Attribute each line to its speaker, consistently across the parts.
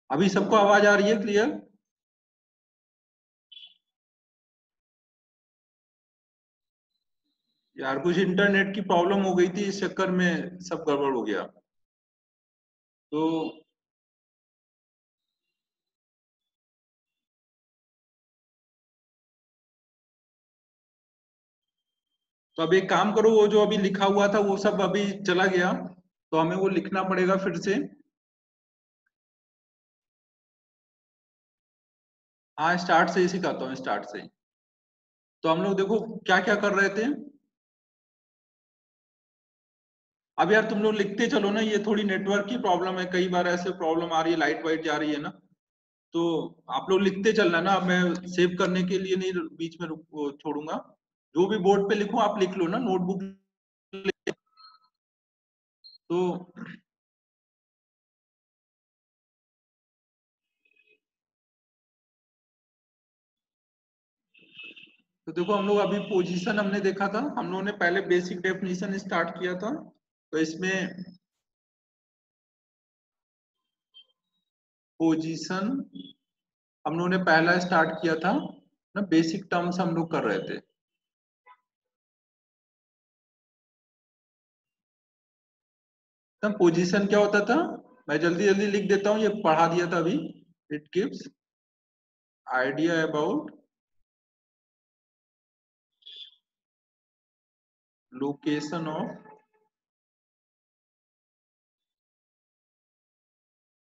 Speaker 1: अभी सबको आवाज आ रही है क्लियर? यार कुछ इंटरनेट की प्रॉब्लम हो गई थी, इस चक्कर में सब गड़बड़ हो गया। तो अब एक काम करो, वो जो अभी लिखा हुआ था वो सब अभी चला गया, तो हमें वो लिखना पड़ेगा फिर से। हाँ, स्टार्ट से ही सिखाता हूँ, स्टार्ट से ही। तो हम लोग देखो क्या क्या कर रहे थे। अब यार तुम लोग लिखते चलो ना, ये थोड़ी नेटवर्क की प्रॉब्लम है, कई बार ऐसे प्रॉब्लम आ रही है, लाइट वाइट जा रही है ना। तो आप लोग लिखते चलना ना, अब मैं सेव करने के लिए नहीं बीच में छोड़ूंगा। जो भी बोर्ड पे लिखूं आप लिख लो ना, नोटबुक। तो तो देखो हम लोग अभी पोजीशन हमने देखा था, हम लोगों ने पहले बेसिक डेफिनेशन स्टार्ट किया था। तो इसमें पोजीशन हम लोगों ने पहला स्टार्ट किया था ना, बेसिक टर्म्स हम लोग कर रहे थे। तब पोजीशन क्या होता था, मैं जल्दी जल्दी लिख देता हूँ, ये पढ़ा दिया था अभी। It gives idea about location of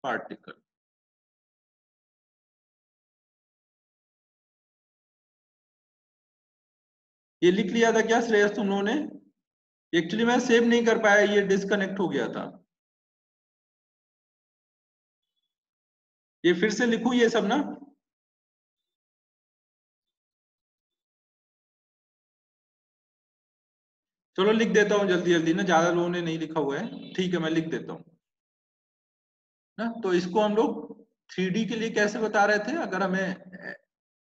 Speaker 1: particle. ये लिख लिया था क्या श्रेयस तुम लोगों ने? एक्चुअली मैं सेव नहीं कर पाया, ये डिस्कनेक्ट हो गया था। ये फिर से लिखूं ये सब ना? चलो लिख देता हूँ जल्दी जल्दी ना, ज्यादा लोगों ने नहीं लिखा हुआ है, ठीक है मैं लिख देता हूँ ना। तो इसको हम लोग 3D के लिए कैसे बता रहे थे, अगर हमें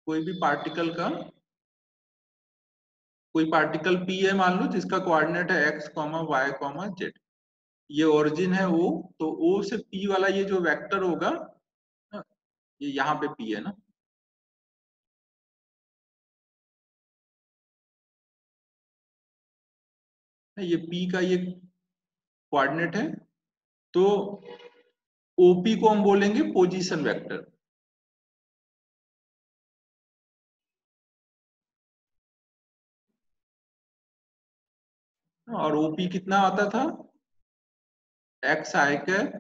Speaker 1: कोई भी पार्टिकल का, कोई पार्टिकल पी है मान लो, जिसका कोऑर्डिनेट है X comma Y comma Z, ये ओरिजिन है ओ, तो ओ से पी वाला ये जो वेक्टर होगा ना, ये यहाँ पे पी है ना। ये पी का ये कोऑर्डिनेट है। तो ओपी को हम बोलेंगे पोजीशन वेक्टर। और ओपी कितना आता था, एक्स आई कैप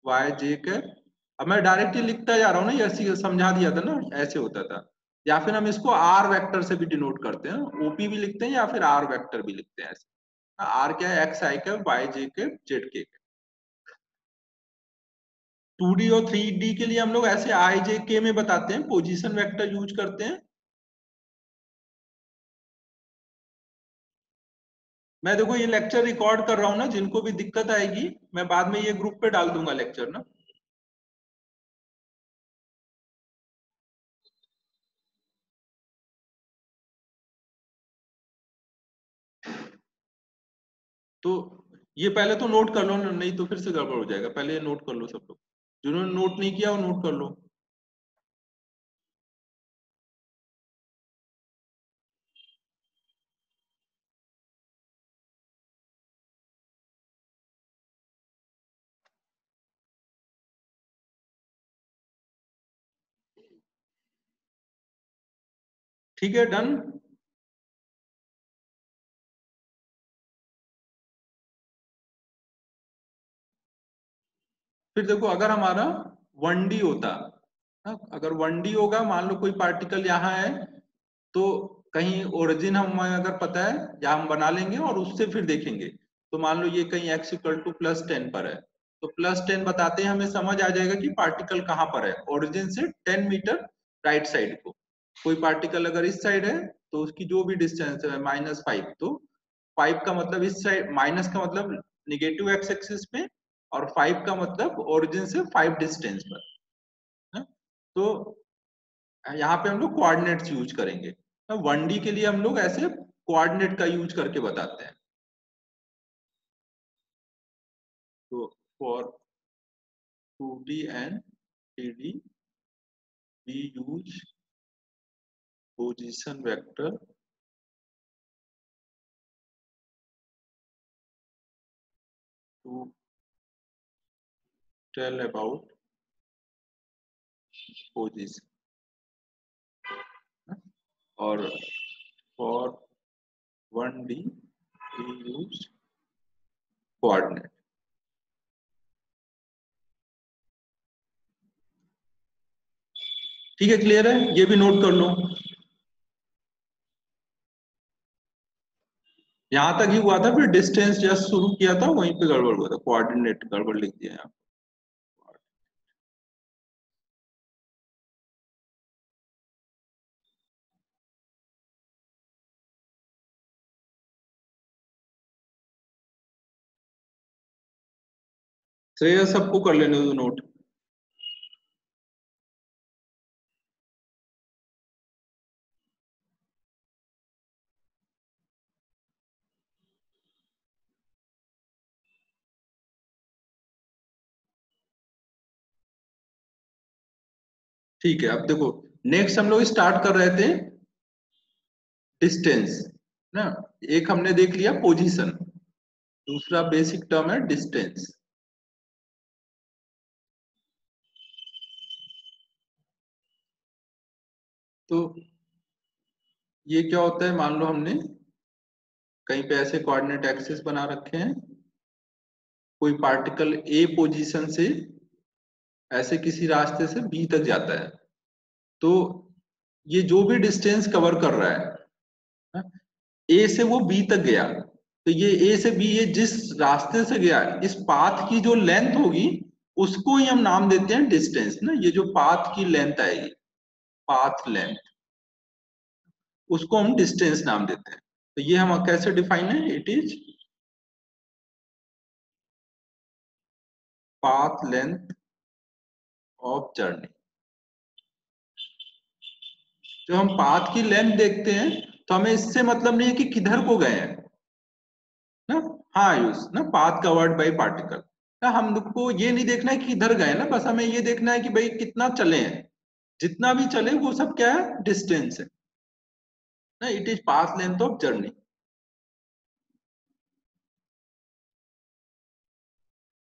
Speaker 1: वाई जे कैप। अब मैं डायरेक्ट ही लिखता जा रहा हूँ ना, ये ऐसे समझा दिया था ना, ऐसे होता था। या फिर हम इसको आर वेक्टर से भी डिनोट करते हैं, ओपी भी लिखते हैं या फिर आर वेक्टर भी लिखते हैं ऐसे। आर क्या है, एक्स आई कैप वाई जे कैप जेड के। 2D और 3D के लिए हम लोग ऐसे आई जे के में बताते हैं, पोजीशन वेक्टर यूज करते हैं। मैं देखो ये लेक्चर रिकॉर्ड कर रहा हूँ ना, जिनको भी दिक्कत आएगी मैं बाद में ये ग्रुप पे डाल दूंगा लेक्चर ना। तो ये पहले तो नोट कर लो ना, नहीं तो फिर से गड़बड़ हो जाएगा, पहले ये नोट कर लो सब लोग, जिन्होंने नोट नहीं किया वो नोट कर लो। ठीक है डन। फिर देखो अगर हमारा 1D होता, अगर 1D होगा, मान लो कोई पार्टिकल यहाँ है, तो कहीं ओरिजिन हमें अगर पता है या हम बना लेंगे और उससे फिर देखेंगे। तो मान लो ये कहीं x इक्वल टू +10 पर है, तो +10 बताते हैं हमें समझ आ जाएगा कि पार्टिकल कहाँ पर है, ओरिजिन से 10 मीटर राइट साइड को। कोई पार्टिकल अगर इस साइड है तो उसकी जो भी डिस्टेंस है -5, तो 5 का मतलब इस साइड, माइनस का मतलब निगेटिव एक्स एक्सिस पे, और 5 का मतलब ओरिजिन से 5 डिस्टेंस पर है? तो यहाँ पे हम लोग कोऑर्डिनेट्स यूज करेंगे। 1D के लिए हम लोग ऐसे कोऑर्डिनेट का यूज करके बताते हैं। तो for 2D and 3D we use position vector to tell about position, और for 1D we use coordinate. ठीक है, क्लियर है, ये भी नोट कर लो। यहां तक ही हुआ था, फिर डिस्टेंस जस्ट शुरू किया था वहीं पे गड़बड़ हुआ था, कोऑर्डिनेट गड़बड़ लिख दिया यहाँ। श्रेय सबको कर लेने दो नोट। ठीक है, अब देखो नेक्स्ट हम लोग स्टार्ट कर रहे थे डिस्टेंस ना। एक हमने देख लिया पोजीशन, दूसरा बेसिक टर्म है डिस्टेंस। तो ये क्या होता है, मान लो हमने कहीं पे ऐसे कोऑर्डिनेट एक्सिस बना रखे हैं, कोई पार्टिकल ए पोजीशन से ऐसे किसी रास्ते से बी तक जाता है, तो ये जो भी डिस्टेंस कवर कर रहा है, ए से वो बी तक गया, तो ये ए से बी, ये जिस रास्ते से गया इस पाथ की जो लेंथ होगी उसको ही हम नाम देते हैं डिस्टेंस ना। ये जो पाथ की लेंथ आएगी, पाथ लेंथ, उसको हम डिस्टेंस नाम देते हैं। तो ये हम कैसे डिफाइन है, it is path length of journey. जो हम पाथ की लेंथ देखते हैं तो हमें इससे मतलब नहीं है कि किधर को गए हैं ना। हाँ यूज ना, पाथ कवर्ड बाय पार्टिकल ना, हमको ये नहीं देखना है कि किधर गए ना, बस हमें ये देखना है कि भाई कितना चले हैं, जितना भी चले वो सब क्या है, डिस्टेंस है ना। It is path length of journey.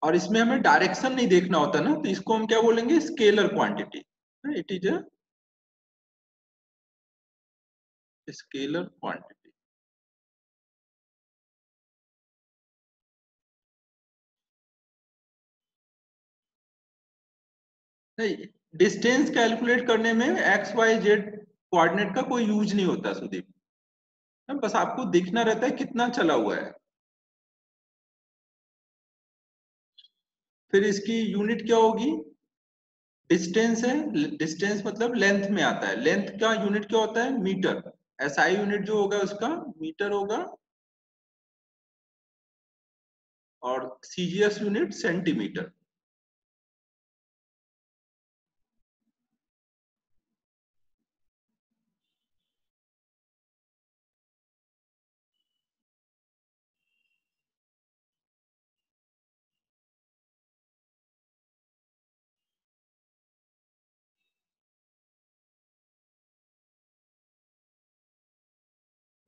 Speaker 1: और इसमें हमें डायरेक्शन नहीं देखना होता ना, तो इसको हम क्या बोलेंगे, scalar quantity. It is a scalar quantity. नहीं, डिस्टेंस कैलकुलेट करने में एक्स वाई जेड कोऑर्डिनेट का कोई यूज नहीं होता सुदीप, बस आपको देखना रहता है कितना चला हुआ है। फिर इसकी यूनिट क्या होगी, डिस्टेंस है, डिस्टेंस मतलब लेंथ में आता है, लेंथ का यूनिट क्या होता है, मीटर। एसआई यूनिट जो होगा उसका मीटर होगा, और सीजीएस यूनिट सेंटीमीटर।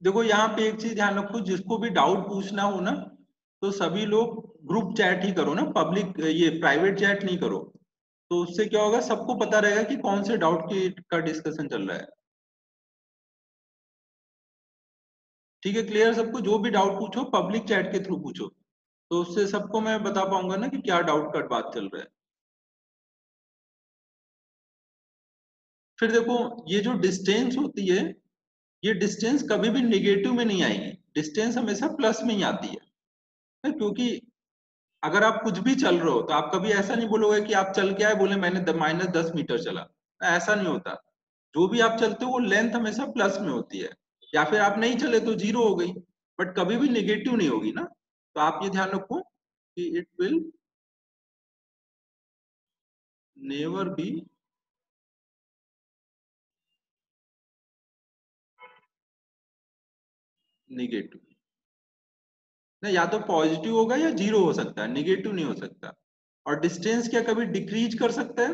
Speaker 1: देखो यहाँ पे एक चीज ध्यान रखो, जिसको भी डाउट पूछना हो ना, तो सभी लोग ग्रुप चैट ही करो ना, पब्लिक ये प्राइवेट चैट नहीं करो। तो उससे क्या होगा, सबको पता रहेगा कि कौन से डाउट की का डिस्कशन चल रहा है। ठीक है, क्लियर सबको, जो भी डाउट पूछो पब्लिक चैट के थ्रू पूछो, तो उससे सबको मैं बता पाऊंगा ना कि क्या डाउट का बात चल रहा है। फिर देखो ये जो डिस्टेंस होती है, ये डिस्टेंस कभी भी निगेटिव में नहीं आएगी, डिस्टेंस हमेशा प्लस में ही आती है ना, क्योंकि अगर आप कुछ भी चल रहे हो तो आप कभी ऐसा नहीं बोलोगे कि आप चल के आए बोले मैंने -10 मीटर चला, ऐसा नहीं होता। जो भी आप चलते हो वो लेंथ हमेशा प्लस में होती है, या फिर आप नहीं चले तो जीरो हो गई, बट कभी भी निगेटिव नहीं होगी ना। तो आप ये ध्यान रखो कि it will never be negative ना, या तो पॉजिटिव होगा या जीरो हो सकता है, निगेटिव नहीं हो सकता। और डिस्टेंस क्या कभी डिक्रीज कर सकता है,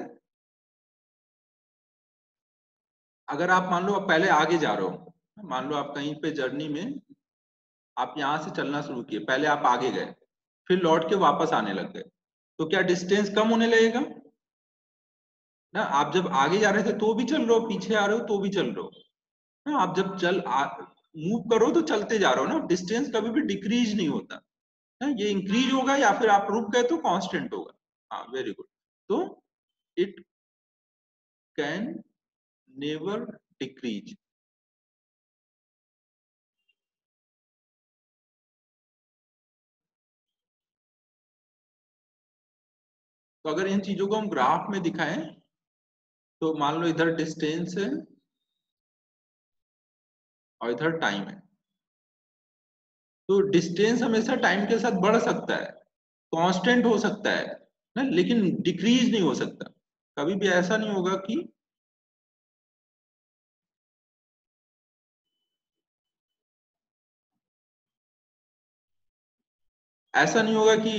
Speaker 1: अगर आप मान लो आप पहले आगे जा रहे हो, मान लो आप कहीं पे जर्नी में आप यहाँ से चलना शुरू किए, पहले आप आगे गए, फिर लौट के वापस आने लग गए, तो क्या डिस्टेंस कम होने लगेगा ना? आप जब आगे जा रहे थे तो भी चल रहे हो, पीछे आ रहे हो तो भी चल रहे हो ना, आप जब मूव करो तो चलते जा रहे हो ना, डिस्टेंस कभी भी डिक्रीज नहीं होता ना, ये इंक्रीज होगा या फिर आप रुक गए तो कांस्टेंट होगा। हाँ, वेरी गुड। तो इट कैन नेवर डिक्रीज। तो अगर इन चीजों को हम ग्राफ में दिखाएं, तो मान लो इधर डिस्टेंस है और इधर टाइम है, तो डिस्टेंस हमेशा टाइम के साथ बढ़ सकता है, कांस्टेंट हो सकता है ना, लेकिन डिक्रीज नहीं हो सकता। कभी भी ऐसा नहीं होगा कि ऐसा नहीं होगा कि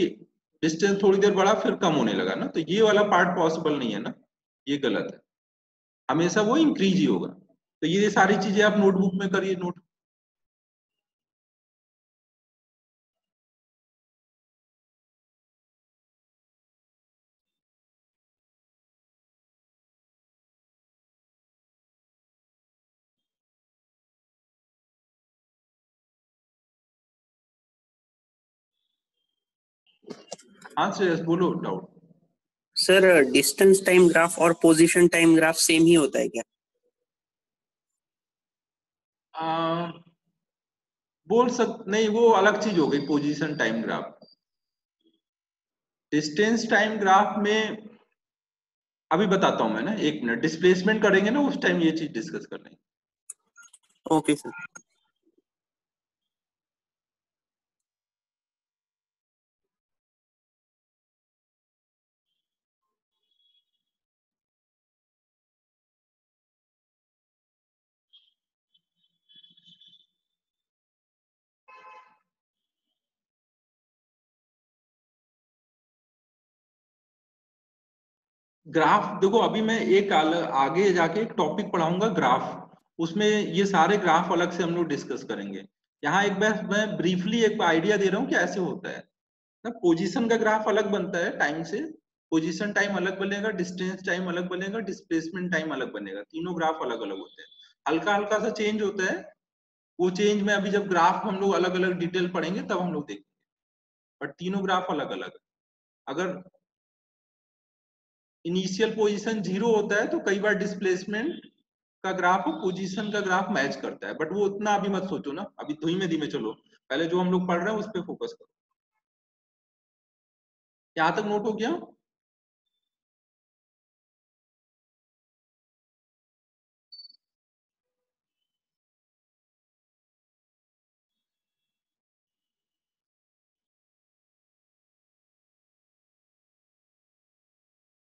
Speaker 1: डिस्टेंस थोड़ी देर बढ़ा फिर कम होने लगा ना, तो ये वाला पार्ट पॉसिबल नहीं है ना, ये गलत है, हमेशा वो इंक्रीज ही होगा। तो ये सारी चीजें आप नोटबुक में करिए नोट। हाँ श्रेयस बोलो, doubt.
Speaker 2: Sir distance time graph और पोजीशन टाइम ग्राफ सेम ही होता है क्या?
Speaker 1: नहीं, वो अलग चीज हो गई position time graph. Distance time graph में अभी बताता हूं मैं ना, एक मिनट, डिस्प्लेसमेंट करेंगे ना उस टाइम ये चीज डिस्कस कर लेंगे।
Speaker 2: Okay sir.
Speaker 1: ग्राफ देखो, अभी मैं एक आगे जाके एक टॉपिक पढ़ाऊंगा ग्राफ, उसमें ये सारे ग्राफ अलग से हम लोग डिस्कस करेंगे। यहाँ एक बार मैं ब्रीफली एक आइडिया दे रहा हूँ कि ऐसे होता है ना। पोजीशन का ग्राफ अलग बनता है टाइम से, पोजीशन टाइम अलग बनेगा, डिस्टेंस टाइम अलग बनेगा, डिस्प्लेसमेंट टाइम अलग बनेगा, तीनों ग्राफ अलग अलग होते हैं। हल्का हल्का सा चेंज होता है, वो चेंज में अभी जब ग्राफ हम लोग अलग अलग डिटेल पढ़ेंगे तब हम लोग देखेंगे, बट तीनों ग्राफ अलग अलग है। अगर इनिशियल पोजीशन 0 होता है तो कई बार डिस्प्लेसमेंट का ग्राफ और पोजीशन का ग्राफ मैच करता है, बट वो उतना अभी मत सोचो ना, अभी धीमे धीमे चलो, पहले जो हम लोग पढ़ रहे हैं उस पर फोकस करो। यहाँ तक नोट हो गया?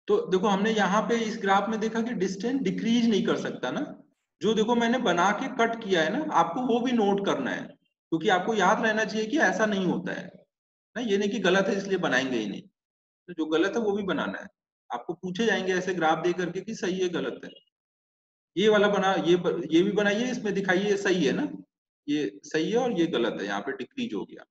Speaker 1: तो देखो हमने यहाँ पे इस ग्राफ में देखा कि डिस्टेंस डिक्रीज नहीं कर सकता ना, जो देखो मैंने बना के कट किया है ना, आपको वो भी नोट करना है, क्योंकि आपको याद रहना चाहिए कि ऐसा नहीं होता है ना, ये नहीं कि गलत है इसलिए बनाएंगे ही नहीं, तो जो गलत है वो भी बनाना है। आपको पूछे जाएंगे ऐसे ग्राफ दे करके कि सही है गलत है, ये वाला बना, ये भी बनाइए, इसमें दिखाइए ये सही है ना, ये सही है और ये गलत है, यहाँ पे डिक्रीज हो गया।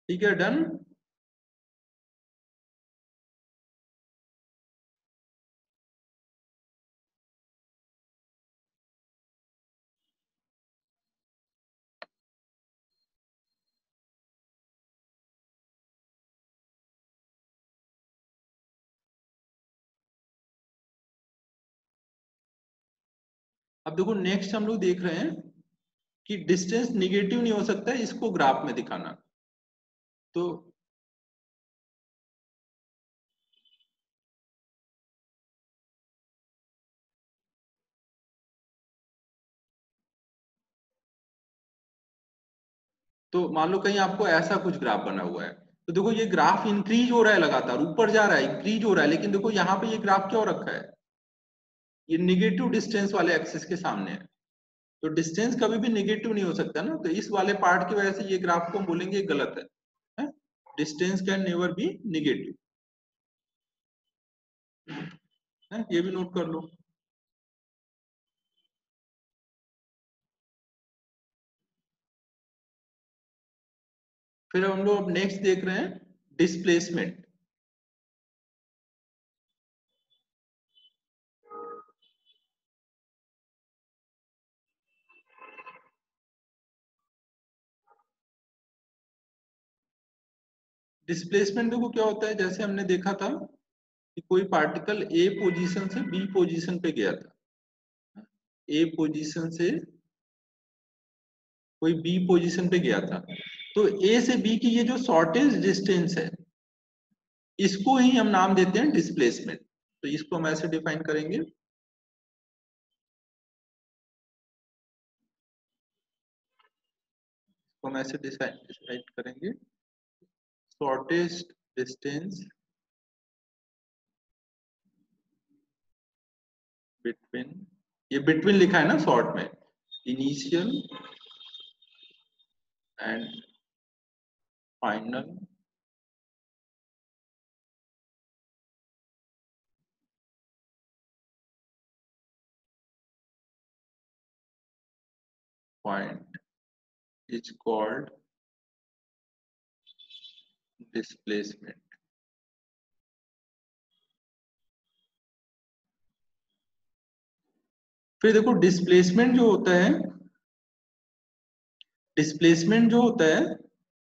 Speaker 1: ठीक है, डन। अब देखो नेक्स्ट हम लोग देख रहे हैं कि डिस्टेंस निगेटिव नहीं हो सकता है, इसको ग्राफ में दिखाना। तो तो मान लो कहीं आपको ऐसा कुछ ग्राफ बना हुआ है, तो देखो ये ग्राफ इंक्रीज हो रहा है, लगातार ऊपर जा रहा है, इंक्रीज हो रहा है, लेकिन देखो यहाँ पे ये ग्राफ क्या हो रखा है, ये निगेटिव डिस्टेंस वाले एक्सिस के सामने है। तो डिस्टेंस कभी भी निगेटिव नहीं हो सकता ना, तो इस वाले पार्ट की वजह से ये ग्राफ को हम बोलेंगे गलत है? Distance can never be negative, ये भी नोट कर लो। फिर हम लोग अब नेक्स्ट देख रहे हैं डिस्प्लेसमेंट। डिस्प्लेसमेंट देखो क्या होता है, जैसे हमने देखा था कि कोई पार्टिकल ए पोजीशन से बी पोजीशन पे गया था, ए पोजीशन से कोई बी पोजीशन पे गया था, तो ए से बी की ये जो शॉर्टेज डिस्टेंस है, इसको ही हम नाम देते हैं डिस्प्लेसमेंट। तो इसको हम ऐसे डिफाइन करेंगे, इसको हम ऐसे डिसाइड करेंगे, शॉर्टेस्ट डिस्टेंस बिटवीन, ये बिटवीन लिखा है ना शॉर्ट में, initial and final point is called displacement. फिर देखो डिस्प्लेसमेंट जो होता है, डिस्प्लेसमेंट जो होता है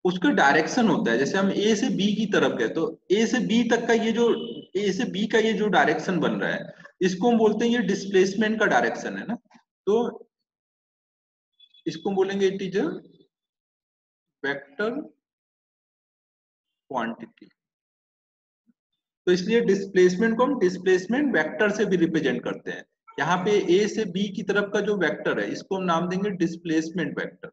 Speaker 1: उसका डायरेक्शन होता है, जैसे हम ए से बी की तरफ गए, तो ए से बी तक का ये जो, ए से बी का ये जो डायरेक्शन बन रहा है, इसको हम बोलते हैं ये डिस्प्लेसमेंट का डायरेक्शन है ना। तो इसको हम बोलेंगे it is a vector quantity. तो इसलिए डिस्प्लेसमेंट को हम डिस्प्लेसमेंट वेक्टर से भी रिप्रेजेंट करते हैं। यहाँ पे ए से बी की तरफ का जो वेक्टर है, इसको हम नाम देंगे डिस्प्लेसमेंट वेक्टर।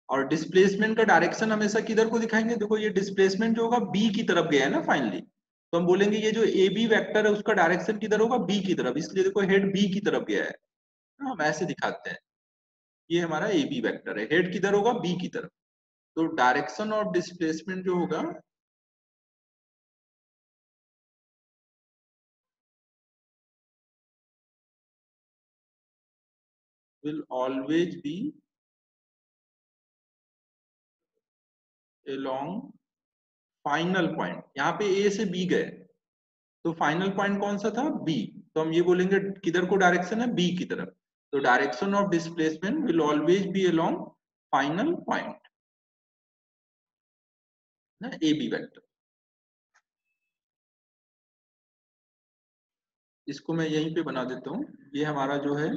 Speaker 1: और डिस्प्लेसमेंट का डायरेक्शन हमेशा किधर को दिखाएंगे, देखो ये डिस्प्लेसमेंट जो होगा बी की तरफ गया है ना फाइनली, तो हम बोलेंगे ये जो ए बी वेक्टर है उसका डायरेक्शन किधर होगा, बी की तरफ, इसलिए देखो हेड बी की तरफ गया है, हम ऐसे दिखाते हैं, ये हमारा ए बी वेक्टर है, हेड किधर होगा, बी की तरफ। तो डायरेक्शन ऑफ डिस्प्लेसमेंट जो होगा will always be along final point. यहाँ पे ए से बी गए, तो फाइनल पॉइंट कौन सा था, बी, तो हम ये बोलेंगे किधर को डायरेक्शन है, बी की तरफ। तो direction of displacement will always be along final point ना, ए बी वेक्टर। इसको मैं यहीं पे बना देता हूँ, ये हमारा जो है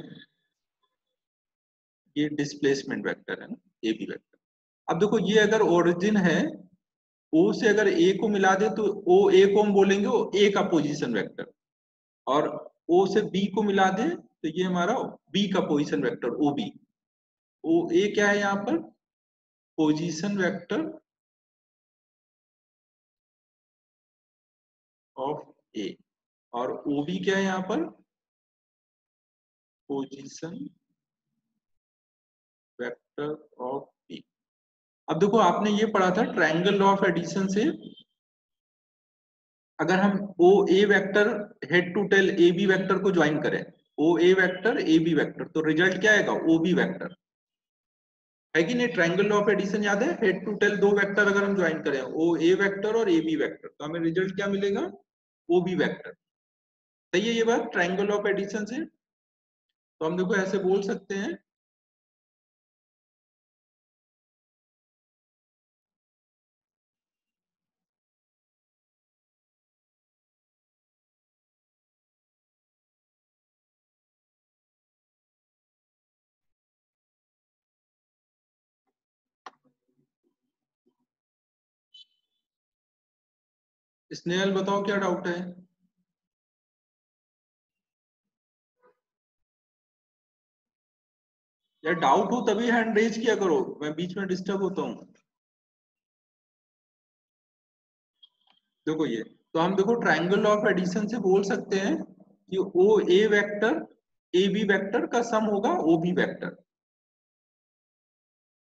Speaker 1: ये डिस्प्लेसमेंट वेक्टर है ना, ए बी वेक्टर। अब देखो ये अगर ओरिजिन है, ओ से अगर ए को मिला दे तो ओ ए को हम बोलेंगे ओ ए का पोजीशन वेक्टर, और ओ से बी को मिला दे तो ये हमारा बी का पोजीशन वेक्टर ओ बी। ओ ए क्या है यहाँ पर, पोजीशन वेक्टर ऑफ ए, और ओ बी क्या है यहाँ पर, पोजीशन वेक्टर ऑफ बी। अब देखो आपने ये पढ़ा था ट्रायंगल लॉ ऑफ एडिशन से, अगर हम O A vector head to tail A B vector को ज्वाइन करें, O A vector A B vector, तो रिजल्ट क्या आएगा, ओ बी वेक्टर, है कि नहीं। ट्रायंगल लॉ ऑफ एडिशन याद है, हेड टू टेल दो वेक्टर अगर हम ज्वाइन करें, ओ ए वेक्टर और ए बी वेक्टर, तो हमें रिजल्ट क्या मिलेगा, ओ बी वेक्टर। सही है ये बात ट्रायंगल लॉ ऑफ एडिशन से। तो हम देखो ऐसे बोल सकते हैं, स्नेहल बताओ क्या डाउट है। या डाउट हो तभी हैंड रेज किया करो, मैं बीच में डिस्टर्ब होता हूँ। देखो ये तो हम देखो ट्रायंगल ऑफ एडिशन से बोल सकते हैं कि ओ A vector A B vector का सम होगा ओ बी वेक्टर।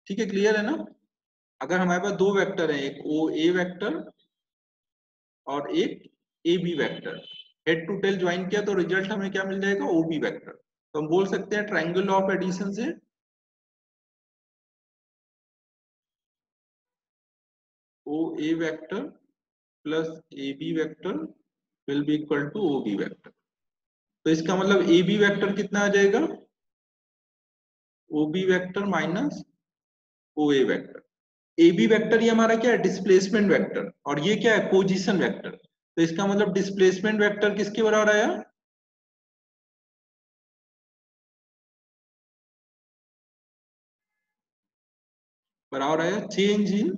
Speaker 1: ठीक है, क्लियर है ना? अगर हमारे पास दो वेक्टर है, एक ओ ए वेक्टर और एक A B vector, head to tail join किया तो रिजल्ट हमें क्या मिल जाएगा? O B vector. तो हम बोल सकते हैं ट्रायंगल ऑफ एडिशन से O A vector plus A B vector will be equal to O B vector. तो इसका मतलब ए बी वेक्टर कितना आ जाएगा? O B vector minus O A vector. A B vector ये हमारा क्या है? डिस्प्लेसमेंट वेक्टर, और ये क्या है? Position vector. तो इसका मतलब डिस्प्लेसमेंट वेक्टर किसके बराबर आया? बराबर आया चेंज इन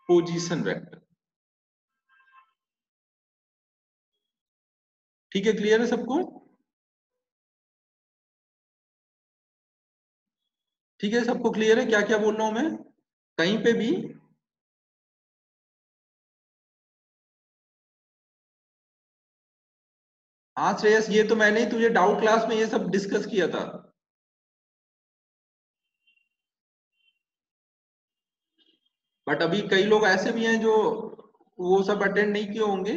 Speaker 1: पोजीशन वेक्टर। ठीक है, क्लियर है सबको? ठीक है, सबको क्लियर है क्या क्या बोल रहा हूं मैं? कहीं पे भी हाँ श्रेयस, ये तो मैंने ही तुझे डाउट क्लास में ये सब डिस्कस किया था। बट अभी कई लोग ऐसे भी हैं जो वो सब अटेंड नहीं किए होंगे,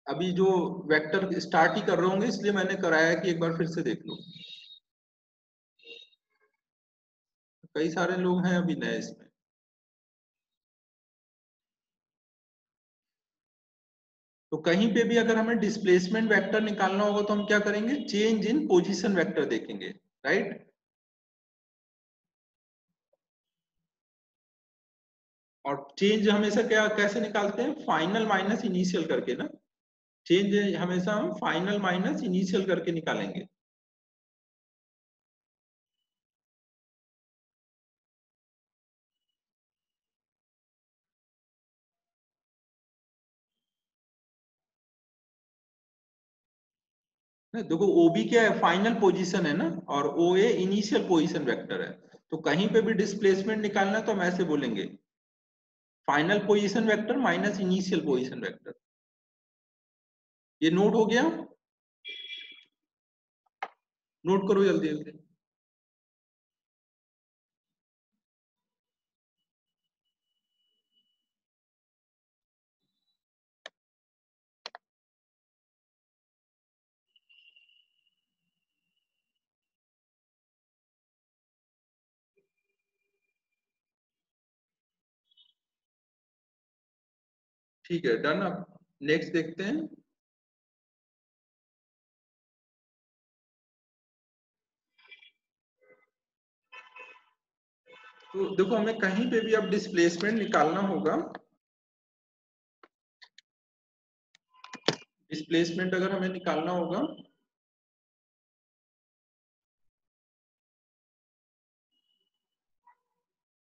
Speaker 1: अभी जो वेक्टर स्टार्ट ही कर रहे होंगे, इसलिए मैंने कराया कि एक बार फिर से देख लो। कई सारे लोग हैं अभी नए इसमें। तो कहीं पे भी अगर हमें डिस्प्लेसमेंट वेक्टर निकालना होगा तो हम क्या करेंगे? चेंज इन पोजीशन वेक्टर देखेंगे, राइट? और चेंज हमेशा क्या कैसे निकालते हैं? फाइनल माइनस इनिशियल करके ना। चेंज हमेशा हम फाइनल माइनस इनिशियल करके निकालेंगे। देखो ओबी क्या है? फाइनल पोजीशन है ना, और ओ ए इनिशियल पोजीशन वेक्टर है। तो कहीं पे भी डिस्प्लेसमेंट निकालना तो हम ऐसे बोलेंगे, final position vector minus initial position vector. ये नोट हो गया? नोट करो जल्दी जल्दी। ठीक है, डन। अब नेक्स्ट देखते हैं। तो देखो हमें कहीं पे भी अब डिस्प्लेसमेंट निकालना होगा। डिस्प्लेसमेंट अगर हमें निकालना होगा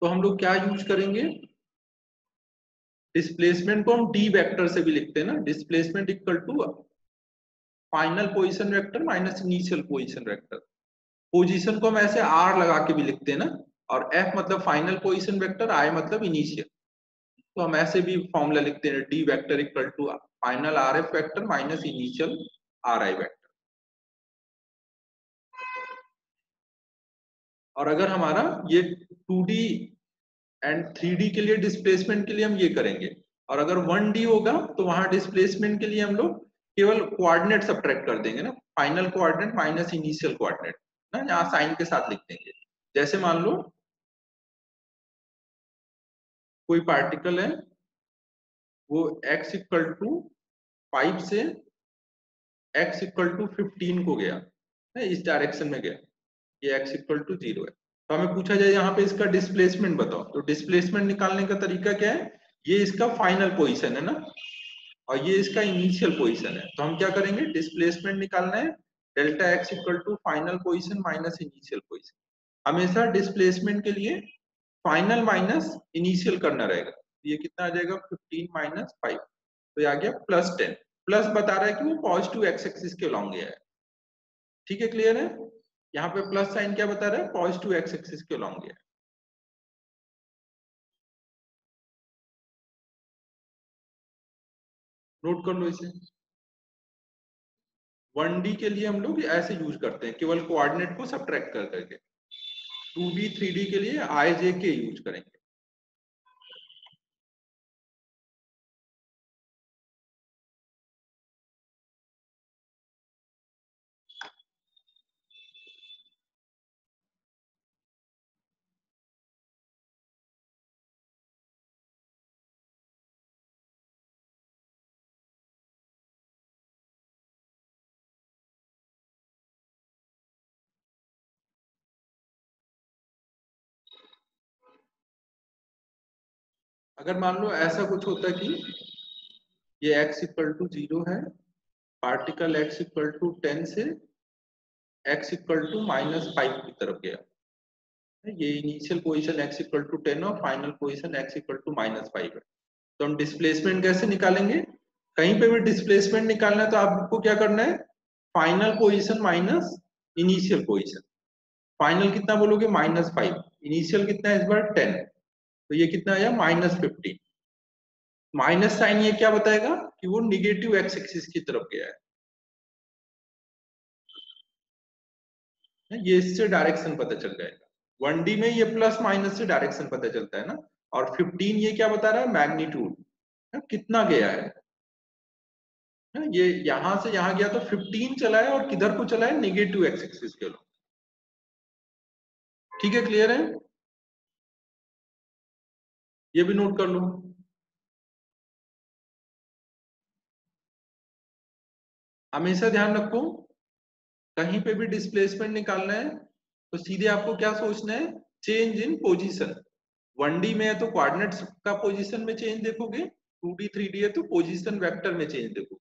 Speaker 1: तो हम लोग क्या यूज करेंगे? डिस्प्लेसमेंट को हम डी वेक्टर से भी लिखते हैं ना, displacement equal to final position vector minus initial position vector. Position को हम ऐसे आर लगा के भी लिखते हैं ना, और एफ मतलब फाइनल पोजीशन वेक्टर, आई मतलब इनिशियल। तो हम ऐसे भी फॉर्मूला लिखते हैं, D vector equal to final R F vector minus initial R I vector. और अगर हमारा ये 2D एंड 3D के लिए डिस्प्लेसमेंट के लिए हम ये करेंगे, और अगर 1D होगा तो वहां डिस्प्लेसमेंट के लिए हम लोग केवल कोऑर्डिनेट सब्ट्रैक्ट कर देंगे ना, final coordinate minus initial coordinate ना, यहाँ साइन के साथ लिख देंगे। जैसे मान लो कोई पार्टिकल है, वो x इक्वल टू 5 से x इक्वल टू 15 को गया, इस डायरेक्शन में गया, ये x इक्वल टू 0 है। तो हमें पूछा जाए यहाँ पे इसका डिस्प्लेसमेंट बताओ, तो डिस्प्लेसमेंट निकालने का तरीका क्या है? ये इसका फाइनल पोजीशन है ना, और ये इसका इनिशियल पोजीशन है। तो हम क्या करेंगे? डिस्प्लेसमेंट निकालना है, delta X equal to final position minus initial position. हमेशा डिस्प्लेसमेंट के लिए फाइनल माइनस इनिशियल करना रहेगा। ये कितना आ जाएगा? 15 माइनस 5, तो ये आ गया +10। प्लस बता रहा है कि वो पॉजिटिव एक्स एक्सिस के लॉन्ग गया है। ठीक है, क्लियर है? यहाँ पे प्लस साइन क्या बता रहा है, पॉजिटिव एक्स एक्सिस के अलॉन्ग है। नोट कर लो इसे। 1D के लिए हम लोग ऐसे यूज करते हैं, केवल कोऑर्डिनेट को सब्ट्रैक्ट कर करके। 2D 3D के लिए आई जे के यूज करेंगे। अगर मान लो ऐसा कुछ होता है कि ये x इक्वल टू 0 है, पार्टिकल x इक्वल टू 10 से x इक्वल टू -5 की तरफ गया, ये initial position x equal to 10 और final position x equal to -5 है, तो हम डिस्प्लेसमेंट कैसे निकालेंगे? कहीं पे भी डिस्प्लेसमेंट निकालना है तो आपको क्या करना है, final position minus initial position. Final कितना बोलोगे, -5, इनिशियल कितना है इस बार 10, तो ये कितना आया -15। माइनस साइन ये क्या बताएगा कि वो निगेटिव एक्स एक्सिस की तरफ गया है, ये इससे डायरेक्शन पता चल जाएगा। 1D में ये प्लस माइनस से डायरेक्शन पता चलता है ना। और 15 ये क्या बता रहा है, मैग्नीट्यूड कितना गया है। ये यहां से यहां गया तो 15 चला है, और किधर को चला है, निगेटिव एक्स एक्सिस के लोग। ठीक है, क्लियर है, ये भी नोट कर लो। हमेशा ध्यान रखो, कहीं पे भी डिस्प्लेसमेंट निकालना है तो सीधे आपको क्या सोचना है, चेंज इन पोजीशन। 1D में है तो कोऑर्डिनेट्स का पोजीशन में चेंज देखोगे, 2D 3D है तो पोजीशन वेक्टर में चेंज देखोगे।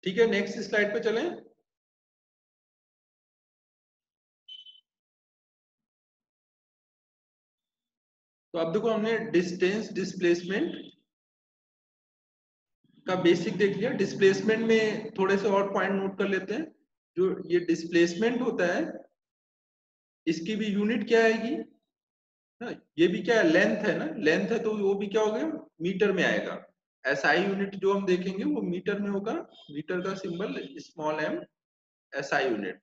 Speaker 1: ठीक है, नेक्स्ट स्लाइड पे चलें। तो अब देखो, हमने डिस्टेंस डिस्प्लेसमेंट का बेसिक देख लिया। डिस्प्लेसमेंट में थोड़े से और पॉइंट नोट कर लेते हैं। जो ये डिस्प्लेसमेंट होता है, इसकी भी यूनिट क्या आएगी ना, ये भी क्या है, लेंथ है ना, लेंथ है तो वो भी क्या हो गया, मीटर में आएगा। एसआई यूनिट जो हम देखेंगे वो मीटर में होगा, मीटर का symbol small m, SI unit.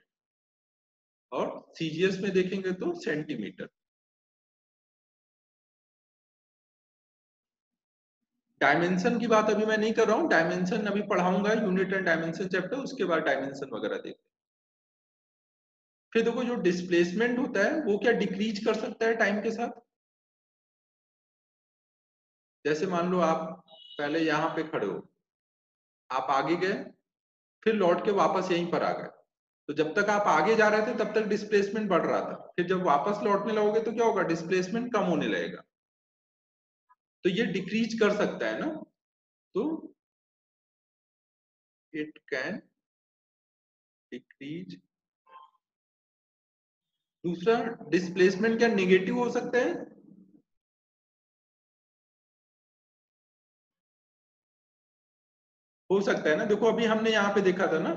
Speaker 1: और सीजीएस में देखेंगे तो सेंटीमीटर। डायमेंशन की बात अभी मैं नहीं कर रहा हूँ, डायमेंशन अभी पढ़ाऊंगा, यूनिट एंड डायमेंशन चैप्टर, उसके बाद डायमेंशन वगैरह देखते हैं। फिर देखो, जो डिस्प्लेसमेंट होता है वो क्या डिक्रीज कर सकता है टाइम के साथ। जैसे मान लो आप पहले यहाँ पे खड़े हो, आप आगे गए, फिर लौट के वापस यहीं पर आ गए, तो जब तक आप आगे जा रहे थे तब तक डिस्प्लेसमेंट बढ़ रहा था, फिर जब वापस लौटने लगोगे तो क्या होगा, डिस्प्लेसमेंट कम होने लगेगा। तो ये डिक्रीज कर सकता है ना, तो इट कैन डिक्रीज। दूसरा, डिस्प्लेसमेंट क्या नेगेटिव हो सकता है? हो सकता है ना। देखो अभी हमने यहाँ पे देखा था ना,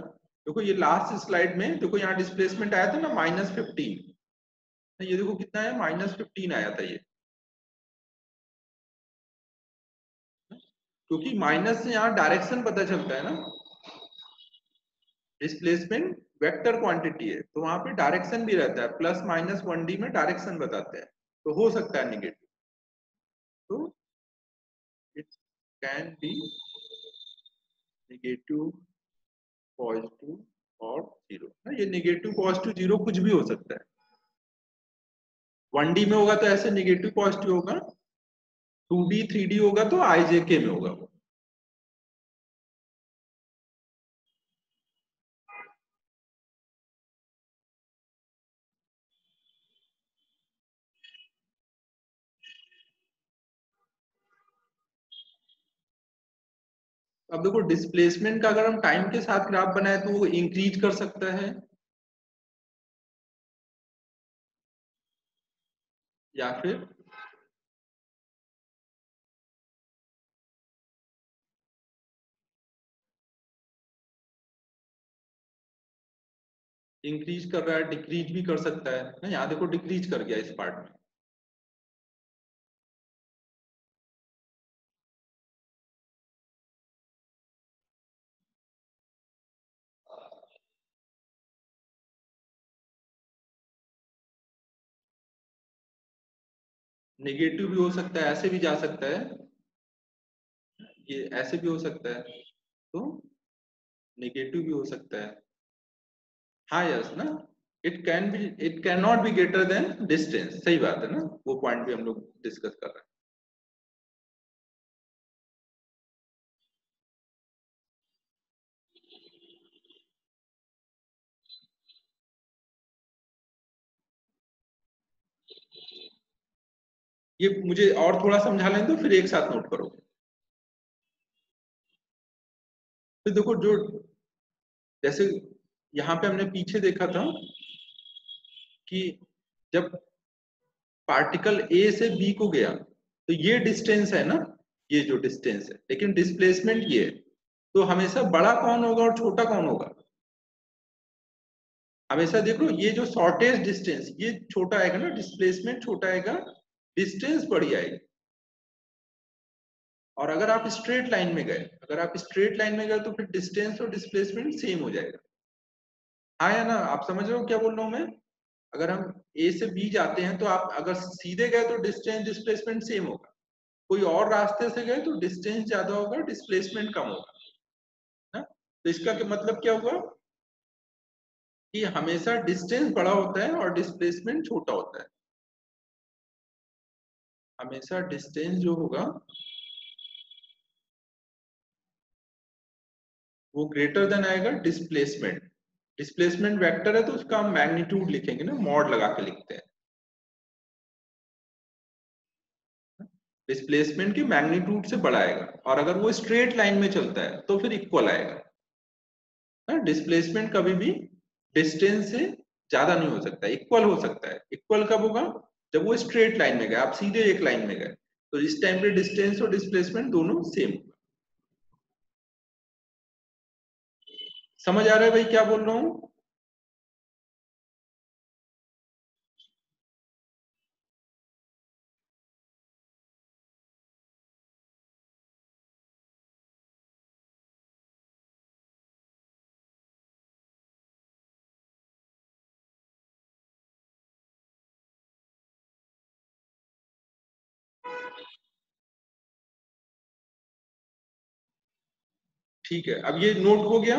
Speaker 1: देखो ये लास्ट स्लाइड में देखो, यहाँ डिस्प्लेसमेंट आया था ना -15, ये देखो कितना है, -15 आया था ये, क्योंकि माइनस से यहाँ डायरेक्शन पता चलता है ना। डिस्प्लेसमेंट वेक्टर क्वांटिटी है तो वहां पे डायरेक्शन भी रहता है, प्लस माइनस 1D में डायरेक्शन बताते हैं, तो हो सकता है निगेटिव। तो it can be negative, positive और जीरो। ये नेगेटिव, पॉजिटिव, जीरो कुछ भी हो सकता है। 1D में होगा तो ऐसे नेगेटिव पॉजिटिव होगा, 2D 3D होगा तो IJK में होगा वो। अब देखो डिस्प्लेसमेंट का अगर हम टाइम के साथ ग्राफ बनाए तो वो इंक्रीज कर सकता है या फिर इंक्रीज कर रहा है, डिक्रीज भी कर सकता है ना। यहाँ देखो डिक्रीज कर गया इस पार्ट में। नेगेटिव भी हो सकता है, ऐसे भी जा सकता है, ये ऐसे भी हो सकता है, तो नेगेटिव भी हो सकता है। हाँ यस ना, it can not be greater than distance, सही बात है ना, वो पॉइंट भी हम लोग डिस्कस कर रहे हैं। ये मुझे और थोड़ा समझा लें तो फिर एक साथ नोट करो। फिर देखो जो जैसे यहाँ पे हमने पीछे देखा था कि जब पार्टिकल ए से बी को गया तो ये डिस्टेंस है ना, ये जो डिस्टेंस है, लेकिन डिस्प्लेसमेंट ये है। तो हमेशा बड़ा कौन होगा और छोटा कौन होगा? हमेशा देखो ये जो शॉर्टेस्ट डिस्टेंस ये छोटा आएगा ना, डिस्प्लेसमेंट छोटा आएगा, डिस्टेंस बड़ी आएगी। और अगर आप स्ट्रेट लाइन में गए, अगर आप स्ट्रेट लाइन में गए तो फिर डिस्टेंस और डिस्प्लेसमेंट सेम हो जाएगा। हाँ या ना, आप समझ रहे हो क्या बोल रहा हूं मैं? अगर हम ए से बी जाते हैं तो आप अगर सीधे गए तो डिस्टेंस डिस्प्लेसमेंट सेम होगा, कोई और रास्ते से गए तो डिस्टेंस ज्यादा होगा, डिस्प्लेसमेंट कम होगा ना। तो इसका मतलब क्या हुआ कि हमेशा डिस्टेंस बड़ा होता है और डिस्प्लेसमेंट छोटा होता है। हमेशा डिस्टेंस जो होगा वो ग्रेटर देन आएगा डिस्प्लेसमेंट। डिस्प्लेसमेंट वेक्टर है तो उसका हम मैग्नीट्यूड लिखेंगे ना, मॉड लगा के लिखते हैं। डिस्प्लेसमेंट की मैग्नीट्यूड से बड़ा आएगा, और अगर वो स्ट्रेट लाइन में चलता है तो फिर इक्वल आएगा ना। डिस्प्लेसमेंट कभी भी डिस्टेंस से ज्यादा नहीं हो सकता, इक्वल हो सकता है। इक्वल कब होगा? जब वो स्ट्रेट लाइन में गए, आप सीधे एक लाइन में गए, तो इस टाइम पे डिस्टेंस और डिस्प्लेसमेंट दोनों सेम होगा। समझ आ रहा है भाई क्या बोल रहा हूँ? ठीक है, अब ये नोट हो गया।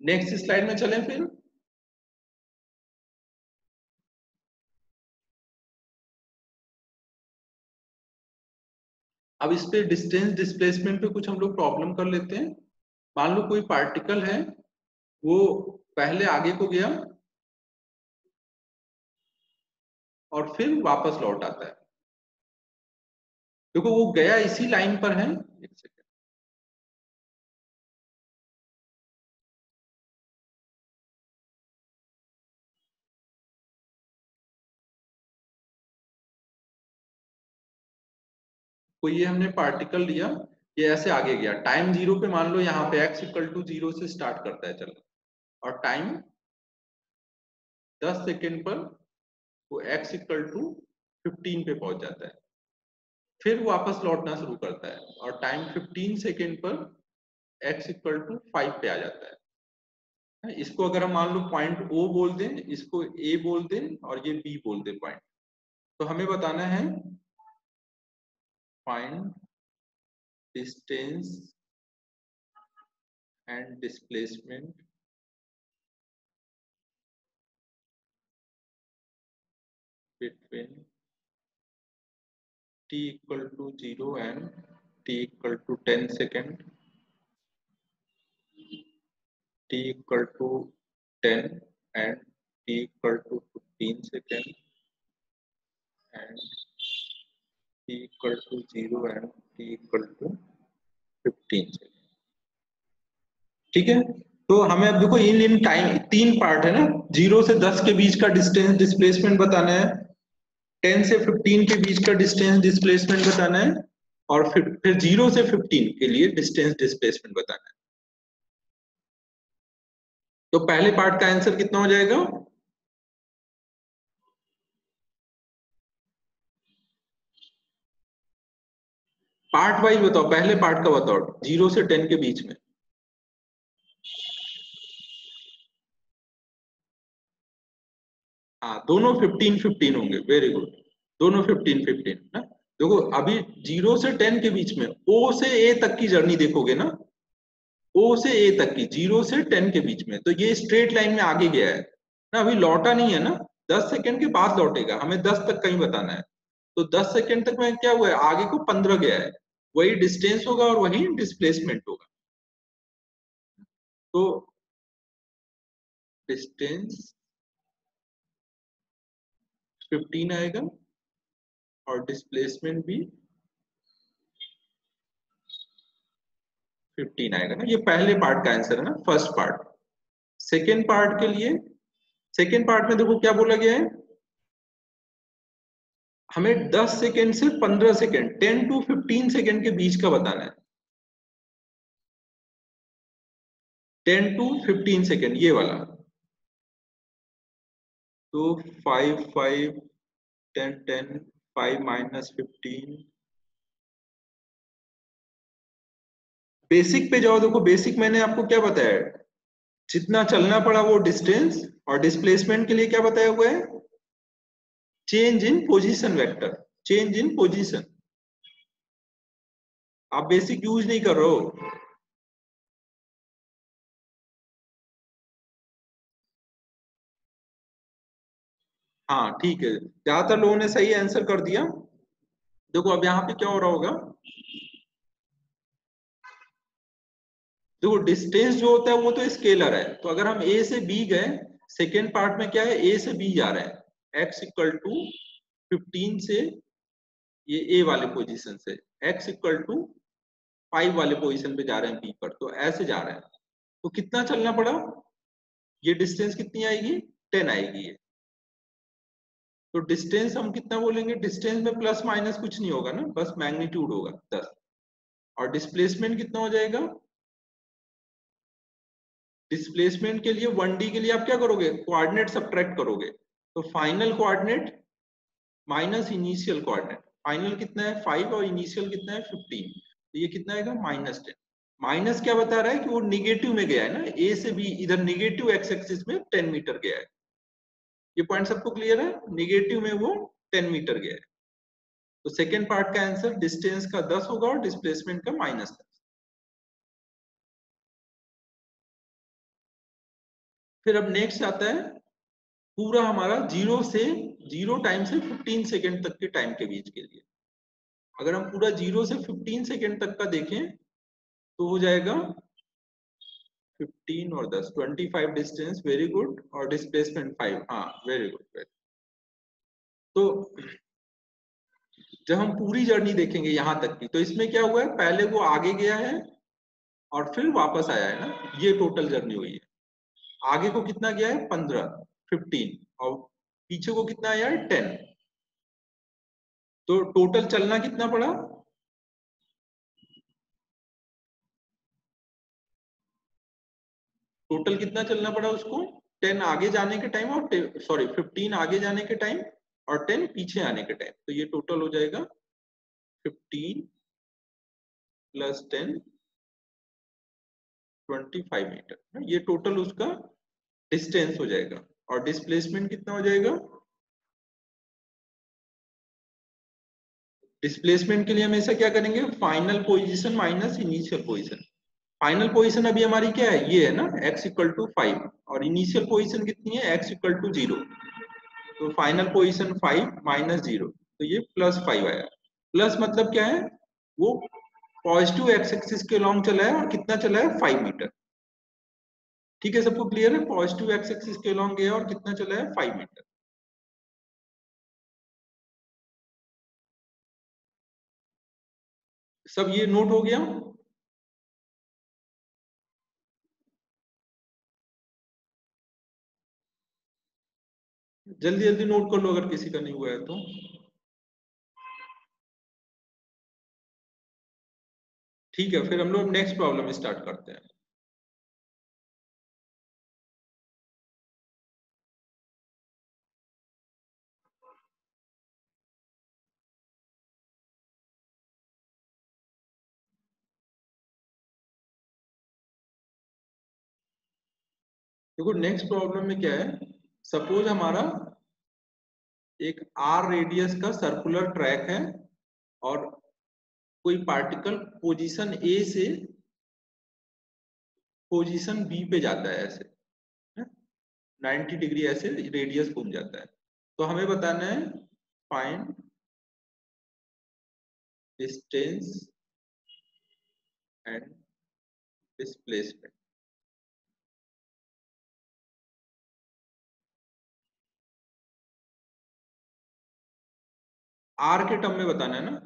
Speaker 1: नेक्स्ट स्लाइड में चलें फिर। अब इस पे डिस्टेंस डिस्प्लेसमेंट पे कुछ हम लोग प्रॉब्लम कर लेते हैं। मान लो कोई पार्टिकल है, वो पहले आगे को गया और फिर वापस लौट आता है। देखो वो गया इसी लाइन पर है, एक सेकंड, कोई ये हमने पार्टिकल लिया, ये ऐसे आगे गया, टाइम जीरो पे मान लो यहाँ पे x इक्वल टू जीरो से स्टार्ट करता है चलो, और टाइम 10 सेकेंड पर वो x इक्वल टू 15 पे पहुंच जाता है, फिर वापस लौटना शुरू करता है और टाइम 15 सेकेंड पर x इक्वल टू 5 पे आ जाता है। इसको अगर हम मान लो पॉइंट O बोल दें, इसको A बोल दें और ये B बोल दें पॉइंट, तो हमें बताना है find distance and displacement between t equal to 0 and t equal to 10 second, t equal to 10 and t equal to 15 second, and t equal to 0 and t equal to 15 second. ठीक है, तो हमें अब देखो इन टाइम तीन part है ना, 0 से 10 के बीच का डिस्टेंस डिस्प्लेसमेंट बताना है, 10 से 15 के बीच का डिस्टेंस डिस्प्लेसमेंट बताना है, और फिर 0 से 15 के लिए डिस्टेंस डिस्प्लेसमेंट बताना है। तो पहले पार्ट का आंसर कितना हो जाएगा? पार्ट वाइज बताओ, पहले पार्ट का बताओ, 0 से 10 के बीच में। हाँ, दोनों 15-15 होंगे, वेरी गुड, दोनों 15-15 ना। देखो अभी 0 से 10 के बीच में O से A तक की जर्नी देखोगे ना, O से A तक की, 0 से 10 के बीच में, तो ये स्ट्रेट लाइन में आगे गया है ना, अभी लौटा नहीं है ना, 10 सेकंड के बाद लौटेगा, हमें 10 तक कहीं बताना है, तो 10 सेकंड तक में क्या हुआ है, आगे को 15 गया है, वही डिस्टेंस होगा और वही डिस्प्लेसमेंट होगा। तो डिस्टेंस 15 आएगा और डिस्प्लेसमेंट भी 15 आएगा ना, ये पहले पार्ट का आंसर है ना, फर्स्ट पार्ट। सेकेंड पार्ट के लिए, सेकेंड पार्ट में देखो क्या बोला गया है, हमें 10 सेकेंड से 15 सेकेंड, 10 to 15 सेकेंड के बीच का बताना है, 10 to 15 सेकेंड ये वाला। तो 5 5 10 10 5 माइनस 15, बेसिक पे जाओ, देखो बेसिक मैंने आपको क्या बताया है, जितना चलना पड़ा वो डिस्टेंस, और डिस्प्लेसमेंट के लिए क्या बताया हुआ है, change in position vector, change in position. आप बेसिक यूज नहीं कर रहे हो। हाँ ठीक है, ज्यादातर लोगों ने सही आंसर कर दिया। देखो अब यहाँ पे क्या हो रहा होगा, देखो डिस्टेंस जो होता है वो तो स्केलर है, तो अगर हम ए से बी गए, सेकेंड पार्ट में क्या है, ए से बी जा रहे हैं, x इक्वल टू 15 से ये ए वाले पोजीशन से x इक्वल टू 5 वाले पोजीशन पे जा रहे हैं बी पर, तो ऐसे जा रहे हैं, तो कितना चलना पड़ा, ये डिस्टेंस कितनी आएगी, 10 आएगी ये। तो डिस्टेंस हम कितना बोलेंगे, डिस्टेंस में प्लस माइनस कुछ नहीं होगा ना, बस मैग्नीट्यूड होगा 10, और डिस्प्लेसमेंट कितना हो जाएगा, डिस्प्लेसमेंट के लिए 1D के लिए आप क्या करोगे, कोऑर्डिनेट सब्ट्रैक्ट करोगे, तो final coordinate minus initial coordinate, final कितना है 5 और इनिशियल कितना है 15, तो ये कितना आएगा -10। माइनस क्या बता रहा है कि वो निगेटिव में गया है ना, ए से बी इधर निगेटिव एक्स एक्सिस में 10 मीटर गया है, ये पॉइंट सबको क्लियर है, निगेटिव में वो 10 मीटर गया है। तो सेकेंड पार्ट का आंसर डिस्टेंस का 10 होगा और डिस्प्लेसमेंट का -10। फिर अब नेक्स्ट आता है पूरा हमारा 0 टाइम से 15 सेकेंड तक के टाइम के बीच के लिए। अगर हम पूरा 0 से 15 सेकेंड तक का देखें तो हो जाएगा 15 और 10, 25 डिस्टेंस, वेरी गुड, और डिस्प्लेसमेंट 5, हाँ वेरी गुड। तो जब हम पूरी जर्नी देखेंगे यहां तक की, तो इसमें क्या हुआ है, पहले वो आगे गया है और फिर वापस आया है ना, ये टोटल जर्नी हुई है। आगे को कितना गया है, 15 15, और पीछे को कितना आया है, 10, तो टोटल चलना कितना पड़ा, टोटल कितना चलना पड़ा उसको, 10 आगे जाने के टाइम और सॉरी 15 आगे जाने के टाइम और 10 पीछे आने के टाइम, तो ये टोटल हो जाएगा 15 प्लस 10 25 मीटर, ये टोटल उसका डिस्टेंस हो जाएगा। और डिस्प्लेसमेंट कितना हो जाएगा, डिस्प्लेसमेंट के लिए हमेशा क्या करेंगे, final position minus initial position. Final position अभी हमारी क्या है, ये है ना, x इक्वल टू 5, और इनिशियल पोजीशन कितनी है, x इक्वल टू 0, तो फाइनल पोजीशन 5 माइनस 0, तो ये +5 आया। प्लस मतलब क्या है, वो पॉजिटिव एक्स एक्सिस के लॉन्ग चला है, और कितना चला है, 5 मीटर। ठीक है, सबको क्लियर है, पॉजिटिव एक्स एक्सिस के लॉन्ग गया और कितना चला है, 5 मीटर। सब ये नोट हो गया? जल्दी जल्दी नोट कर लो अगर किसी का नहीं हुआ है तो। ठीक है, फिर हम लोग नेक्स्ट प्रॉब्लम स्टार्ट करते हैं। देखो नेक्स्ट प्रॉब्लम में क्या है, सपोज हमारा एक आर रेडियस का सर्कुलर ट्रैक है और कोई पार्टिकल पोजीशन ए से पोजीशन बी पे जाता है ऐसे, 90 डिग्री ऐसे रेडियस घूम जाता है। तो हमें बताना है find distance and displacement. R के टर्म में बताना है ना।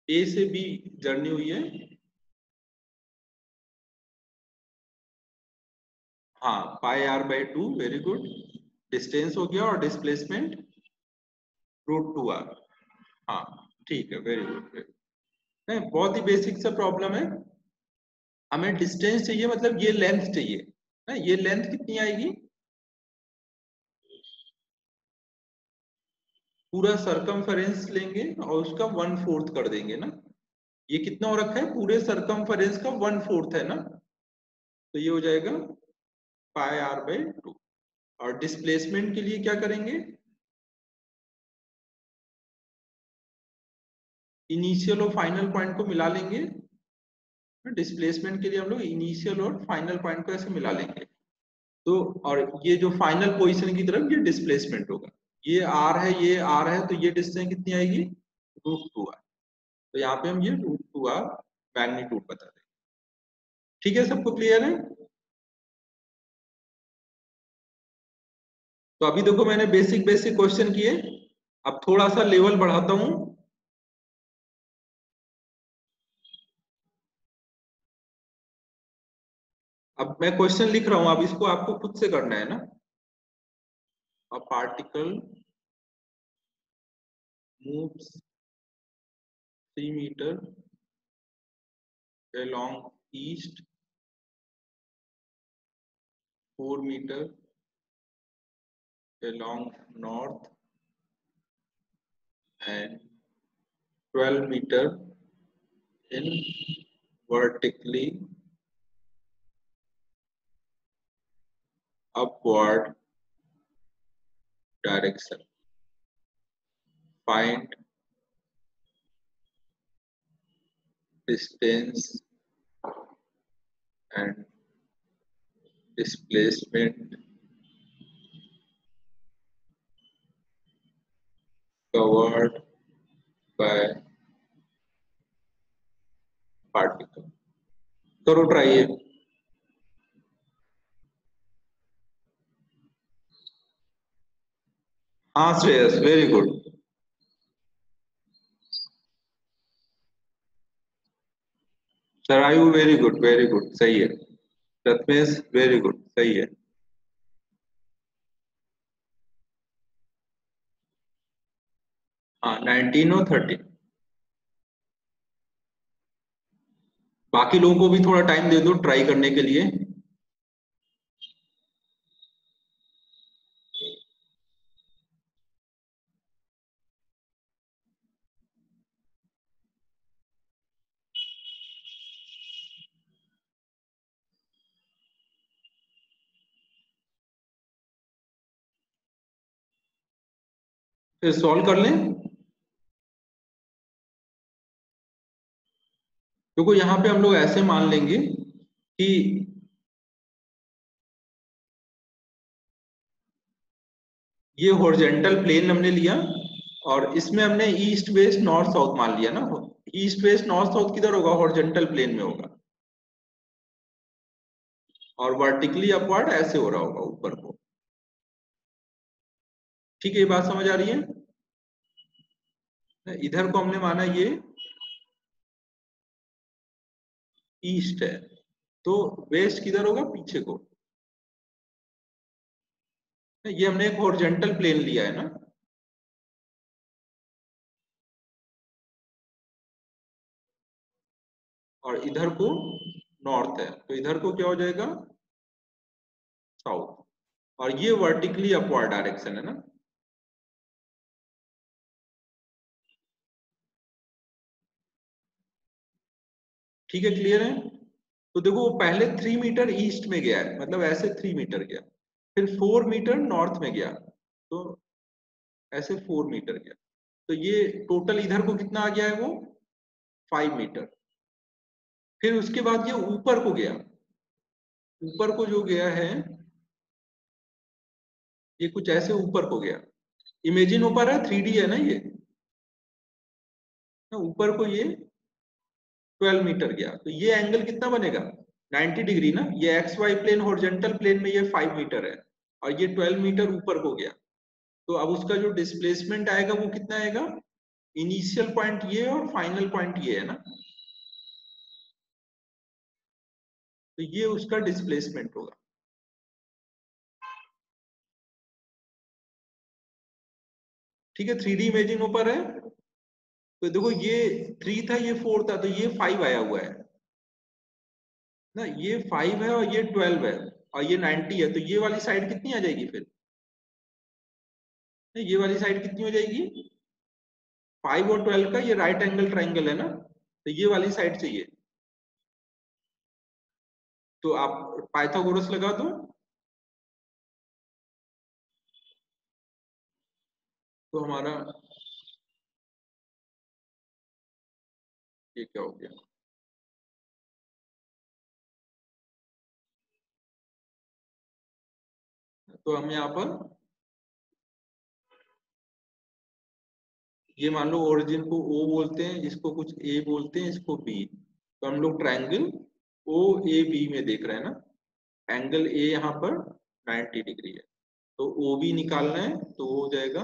Speaker 1: ए से बी जर्नी हुई है, हाँ pi R by 2, very good. Distance हो गया और डिस्प्लेसमेंट √2r। हाँ ठीक है, वेरी गुड। नहीं, बहुत ही बेसिक सा प्रॉब्लम है। हमें डिस्टेंस चाहिए, मतलब ये लेंथ चाहिए ना। ये लेंथ कितनी आएगी, पूरा सरकमफेरेंस लेंगे और उसका 1/4 कर देंगे ना। ये कितना हो रखा है, पूरे सरकमफेरेंस का 1/4 है ना। तो ये हो जाएगा पाई आर बाई 2। और डिस्प्लेसमेंट के लिए क्या करेंगे, इनिशियल और फाइनल पॉइंट को मिला लेंगे। डिस्प्लेसमेंट के लिए हम लोग इनिशियल और फाइनल पॉइंट को ऐसे मिला लेंगे। तो और ये जो फाइनल पोजीशन की तरफ ये डिस्प्लेसमेंट होगा। ये आर है, ये आर है, तो ये डिस्टेंस कितनी आएगी, √2r। तो यहाँ पे हम ये √2r मैग्नीट्यूड बता दें। ठीक है, सबको क्लियर है? तो अभी देखो मैंने बेसिक बेसिक क्वेश्चन किए, अब थोड़ा सा लेवल बढ़ाता हूं। अब मैं क्वेश्चन लिख रहा हूं, अब इसको आपको खुद से करना है ना। A particle moves 3 metre along east, 4 meter along north, and 12 meter in vertically upward direction. Find distance and displacement covered by particle. करो ट्राई। हाँ Shreyas, very good. Sarayu, very good very good, सही है। रत्नेश, वेरी गुड, सही है। हाँ 19 और 30। बाकी लोगों को भी थोड़ा टाइम दे दो ट्राई करने के लिए। फिर सॉल्व कर लें। देखो यहाँ पे हम लोग ऐसे मान लेंगे कि ये हॉरिजॉन्टल प्लेन हमने लिया और इसमें हमने ईस्ट वेस्ट नॉर्थ साउथ मान लिया ना। ईस्ट वेस्ट नॉर्थ साउथ किधर होगा, हॉरिजॉन्टल प्लेन में होगा। और वर्टिकली अपवर्ड ऐसे हो रहा होगा ऊपर को। ठीक है, ये बात समझ आ रही है? इधर को हमने माना ये ईस्ट है, तो वेस्ट किधर होगा? पीछे को। ये हमने एक हॉरिजॉन्टल प्लेन लिया है ना, और इधर को नॉर्थ है, तो इधर को क्या हो जाएगा? साउथ। और ये वर्टिकली अपवर्ड डायरेक्शन है ना। ठीक है, क्लियर है? तो देखो वो पहले 3 मीटर ईस्ट में गया है, मतलब ऐसे 3 मीटर गया, फिर 4 मीटर नॉर्थ में गया, तो ऐसे 4 मीटर गया, तो ये टोटल इधर को कितना आ गया है? वो 5 मीटर। फिर उसके बाद ये ऊपर को गया, ऊपर को जो गया है ये कुछ ऐसे ऊपर को गया। इमेजिन ऊपर है, 3D है ना ये, तो ऊपर को ये 12 मीटर गया, तो ये एंगल कितना बनेगा? 90 डिग्री ना। ये X Y plane horizontal plane में ये 5 मीटर है, और ये 12 मीटर ऊपर को गया, तो अब उसका जो डिस्प्लेसमेंट आएगा वो कितना आएगा? इनिशियल पॉइंट ये और फाइनल पॉइंट ये है ना, तो ये उसका डिस्प्लेसमेंट होगा। ठीक है, 3D इमेजिन ऊपर है, तो देखो ये 3 था, ये 4 था, तो ये 5 आया हुआ है ना, ये 5 है और ये 12 है, और ये 90 है, तो ये वाली साइड कितनी आ जाएगी फिर? ये वाली साइड कितनी हो जाएगी? 5 और 12 का ये राइट एंगल ट्राइंगल है ना, तो ये वाली साइड चाहिए, तो आप पाइथागोरस लगा दो, तो हमारा ये क्या हो गया? तो हम यहाँ पर ये मान लो ओरिजिन को O बोलते हैं, इसको कुछ A बोलते हैं, इसको B, तो हम लोग ट्रायंगल ओ ए बी में देख रहे हैं ना। एंगल A यहाँ पर 90 डिग्री है, तो ओ बी निकालना है, तो हो जाएगा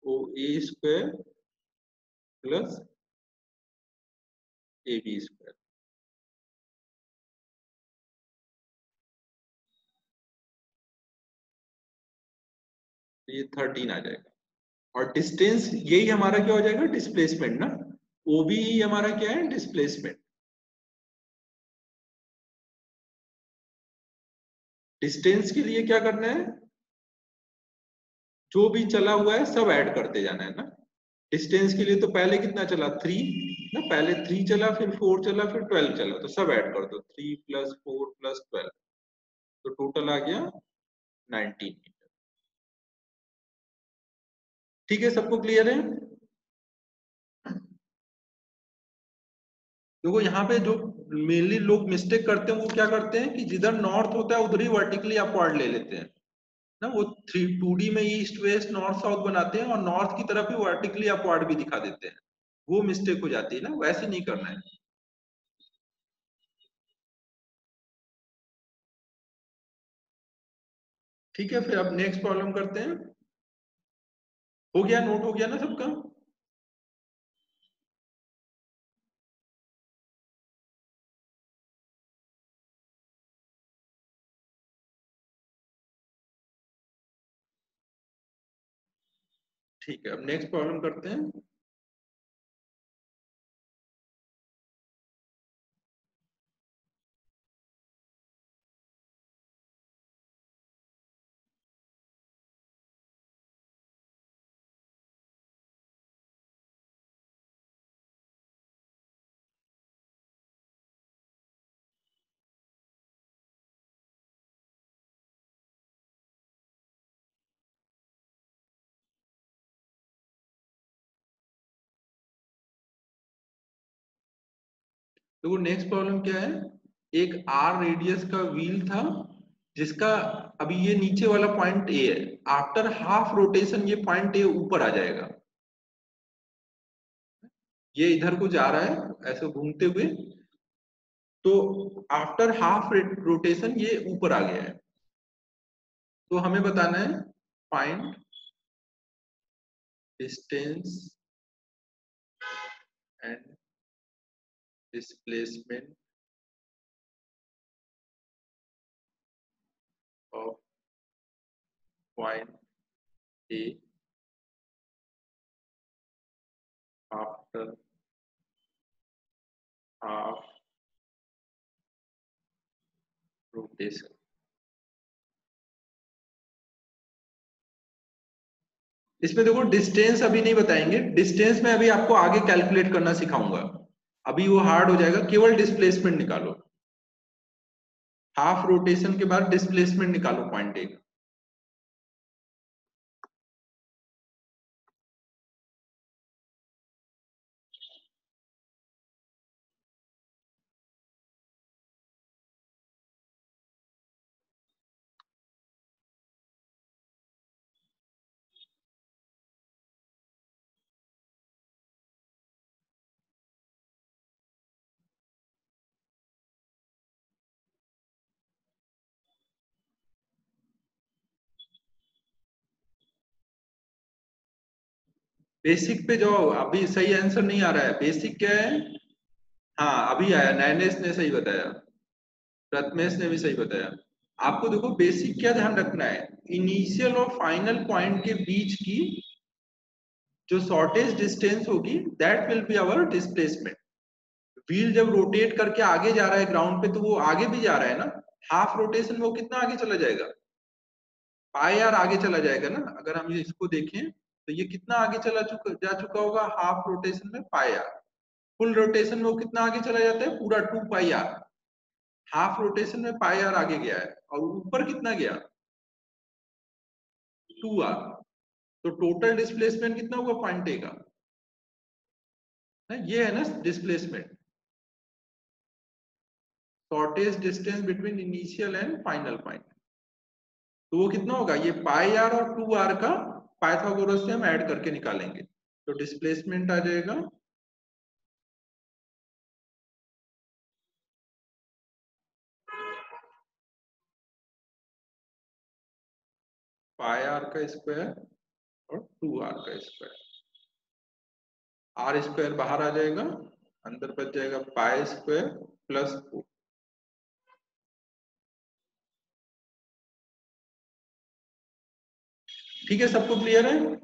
Speaker 1: O A square plus A B square. तो ये 13 आ जाएगा, और डिस्टेंस यही हमारा क्या हो जाएगा? डिस्प्लेसमेंट ना। ओ बी हमारा क्या है? डिस्प्लेसमेंट। डिस्टेंस के लिए क्या करना है? जो भी चला हुआ है सब ऐड करते जाना है ना। डिस्टेंस के लिए तो पहले कितना चला? 3 ना, पहले 3 चला, फिर 4 चला, फिर 12 चला, तो सब ऐड कर दो, 3 प्लस 4 प्लस 12, तो टोटल आ गया 19 मीटर। ठीक है, सबको क्लियर है? देखो यहाँ पे जो मेनली लोग मिस्टेक करते हैं वो क्या करते हैं कि जिधर नॉर्थ होता है उधर ही वर्टिकली अपवर्ड ले लेते हैं ना, वो 2D में ईस्ट वेस्ट नॉर्थ साउथ बनाते हैं, और नॉर्थ की तरफ ही वर्टिकली अपवर्ड भी दिखा देते हैं, वो मिस्टेक हो जाती है ना, वैसे नहीं करना है। ठीक है, फिर अब नेक्स्ट प्रॉब्लम करते हैं। हो गया? नोट हो गया ना सबका? ठीक है, अब नेक्स्ट प्रॉब्लम करते हैं। तो नेक्स्ट प्रॉब्लम क्या है? एक आर रेडियस का व्हील था, जिसका अभी ये नीचे वाला पॉइंट ए है, आफ्टर हाफ रोटेशन ये पॉइंट ए ऊपर आ जाएगा, ये इधर को जा रहा है ऐसे घूमते हुए, तो आफ्टर हाफ रोटेशन ये ऊपर आ गया है। तो हमें बताना है find distance and displacement of point A after half rotation. इसमें देखो डिस्टेंस अभी नहीं बताएंगे, डिस्टेंस में अभी आपको आगे कैलकुलेट करना सिखाऊंगा, अभी वो हार्ड हो जाएगा, केवल डिस्प्लेसमेंट निकालो। हाफ रोटेशन के बाद डिस्प्लेसमेंट निकालो पॉइंट ए का। बेसिक पे जाओ, अभी सही आंसर नहीं आ रहा है। बेसिक क्या है? हाँ अभी आया, नैनेश ने सही बताया, प्रथमेश ने भी सही बताया। आपको देखो बेसिक क्या ध्यान रखना है, इनिशियल और फाइनल पॉइंट के बीच की जो शॉर्टेज डिस्टेंस होगी that will be our displacement. Wheel जब रोटेट करके आगे जा रहा है ग्राउंड पे तो वो आगे भी जा रहा है ना, हाफ रोटेशन में वो कितना आगे चला जाएगा? पाई आर आगे चला जाएगा ना। अगर हम इसको देखें तो ये कितना आगे जा चुका होगा हाफ रोटेशन में? पाई आर। फुल रोटेशन में वो कितना आगे चला जाता है? पूरा 2 पाई आर। हाफ रोटेशन में पाई आर आगे गया है, और ऊपर कितना गया? 2 आर। तो टोटल डिस्प्लेसमेंट कितना हुआ पॉइंट ए का? ये है ना displacement, shortage distance between initial and final point. तो वो कितना होगा? ये पाई आर और 2 आर का पाइथागोरस से हम ऐड करके निकालेंगे, तो डिस्प्लेसमेंट आ जाएगा पाई आर का स्क्वायर और 2 आर का स्क्वायर। आर स्क्वायर बाहर आ जाएगा, अंदर बच जाएगा पाई स्क्वायर प्लस 4। ठीक है, सबको क्लियर है?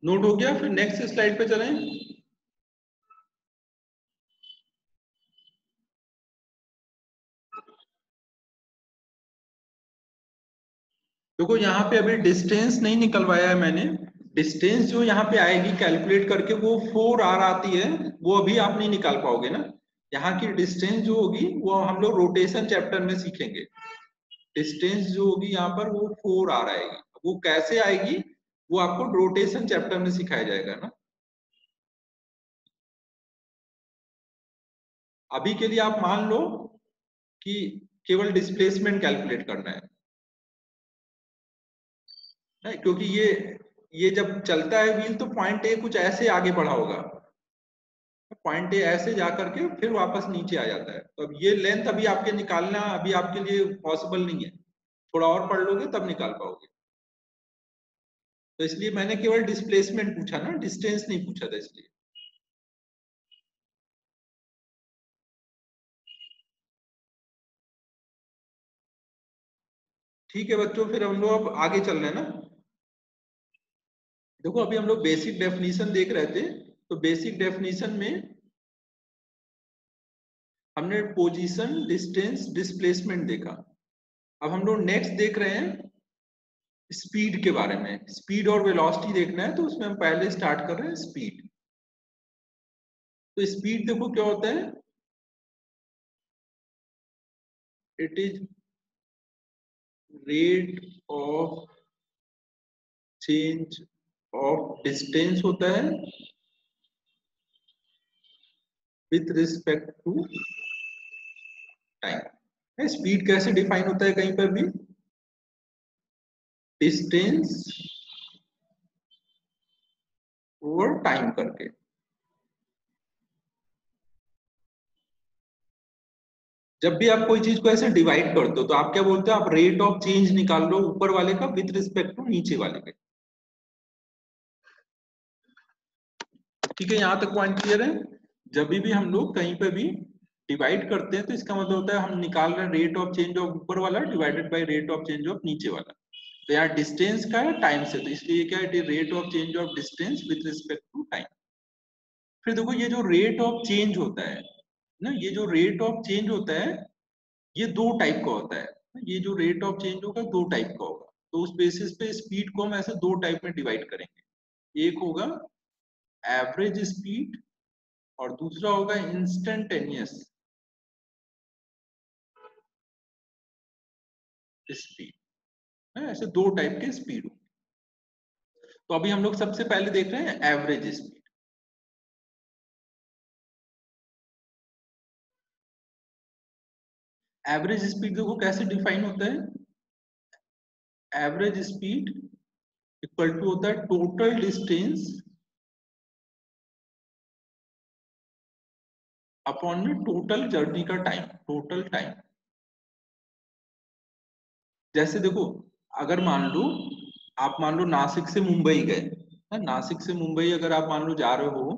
Speaker 1: नोट हो गया? फिर नेक्स्ट स्लाइड पे चलें। देखो यहाँ पे अभी डिस्टेंस नहीं निकलवाया है मैंने। डिस्टेंस जो यहाँ पे आएगी कैलकुलेट करके वो 4 आर आती है, वो अभी आप नहीं निकाल पाओगे ना। यहाँ की डिस्टेंस जो होगी वो हम लोग रोटेशन चैप्टर में सीखेंगे। डिस्टेंस जो होगी यहाँ पर वो 4 आर आएगी, वो कैसे आएगी वो आपको रोटेशन चैप्टर में सिखाया जाएगा ना। अभी के लिए आप मान लो कि केवल डिस्प्लेसमेंट कैलकुलेट करना है, क्योंकि ये जब चलता है व्हील तो पॉइंट ए कुछ ऐसे आगे बढ़ा होगा, पॉइंट ए ऐसे जा करके फिर वापस नीचे आ जाता है। तो अब ये लेंथ अभी आपके निकालना अभी आपके लिए पॉसिबल नहीं है, थोड़ा और पढ़ लोगे तब निकाल पाओगे। तो इसलिए मैंने केवल डिस्प्लेसमेंट पूछा ना, डिस्टेंस नहीं पूछा था इसलिए। ठीक है बच्चों, फिर हम लोग अब आगे चल रहे हैं ना। देखो अभी हम लोग बेसिक डेफिनेशन देख रहे थे, तो बेसिक डेफिनेशन में हमने पोजीशन, डिस्टेंस, डिस्प्लेसमेंट देखा। अब हम लोग नेक्स्ट देख रहे हैं स्पीड के बारे में। स्पीड और वेलोसिटी देखना है, तो उसमें हम पहले स्टार्ट कर रहे हैं स्पीड। तो स्पीड देखो क्या होता है, it is rate of change of distance होता है with respect to time. Speed कैसे डिफाइन होता है कहीं पर भी, डिस्टेंस ओवर टाइम करके। जब भी आप कोई चीज को ऐसे डिवाइड करते हो तो आप क्या बोलते हो, आप रेट ऑफ चेंज निकाल लो ऊपर वाले का विथ रिस्पेक्ट टू नीचे वाले के। ठीक है, यहां तक पॉइंट क्लियर है। जब भी हम लोग कहीं पे भी डिवाइड करते हैं तो इसका मतलब होता है हम निकाल रहे हैं रेट ऑफ चेंज ऑफ ऊपर वाला divided by rate of change of नीचे वाला। तो यहाँ डिस्टेंस का है टाइम से, तो इसलिए क्या है, rate of change of distance with respect to time. फिर देखो ये जो रेट ऑफ चेंज होता है ना, ये जो रेट ऑफ चेंज होता है ये दो टाइप का होता है। ये जो रेट ऑफ चेंज होगा दो टाइप का होगा, तो उस बेसिस पे स्पीड को हम ऐसे दो टाइप में डिवाइड करेंगे। एक होगा एवरेज स्पीड और दूसरा होगा इंस्टेंटेनियस स्पीड। ऐसे दो टाइप के स्पीड होंगे। तो अभी हम लोग सबसे पहले देख रहे हैं एवरेज स्पीड। एवरेज स्पीड देखो कैसे डिफाइन होता है, एवरेज स्पीड इक्वल टू होता है टोटल डिस्टेंस अपॉन में टोटल जर्नी का टाइम, टोटल टाइम। जैसे देखो अगर मान लो आप मान लो नासिक से मुंबई गए, नासिक से मुंबई अगर आप मान लो जा रहे हो,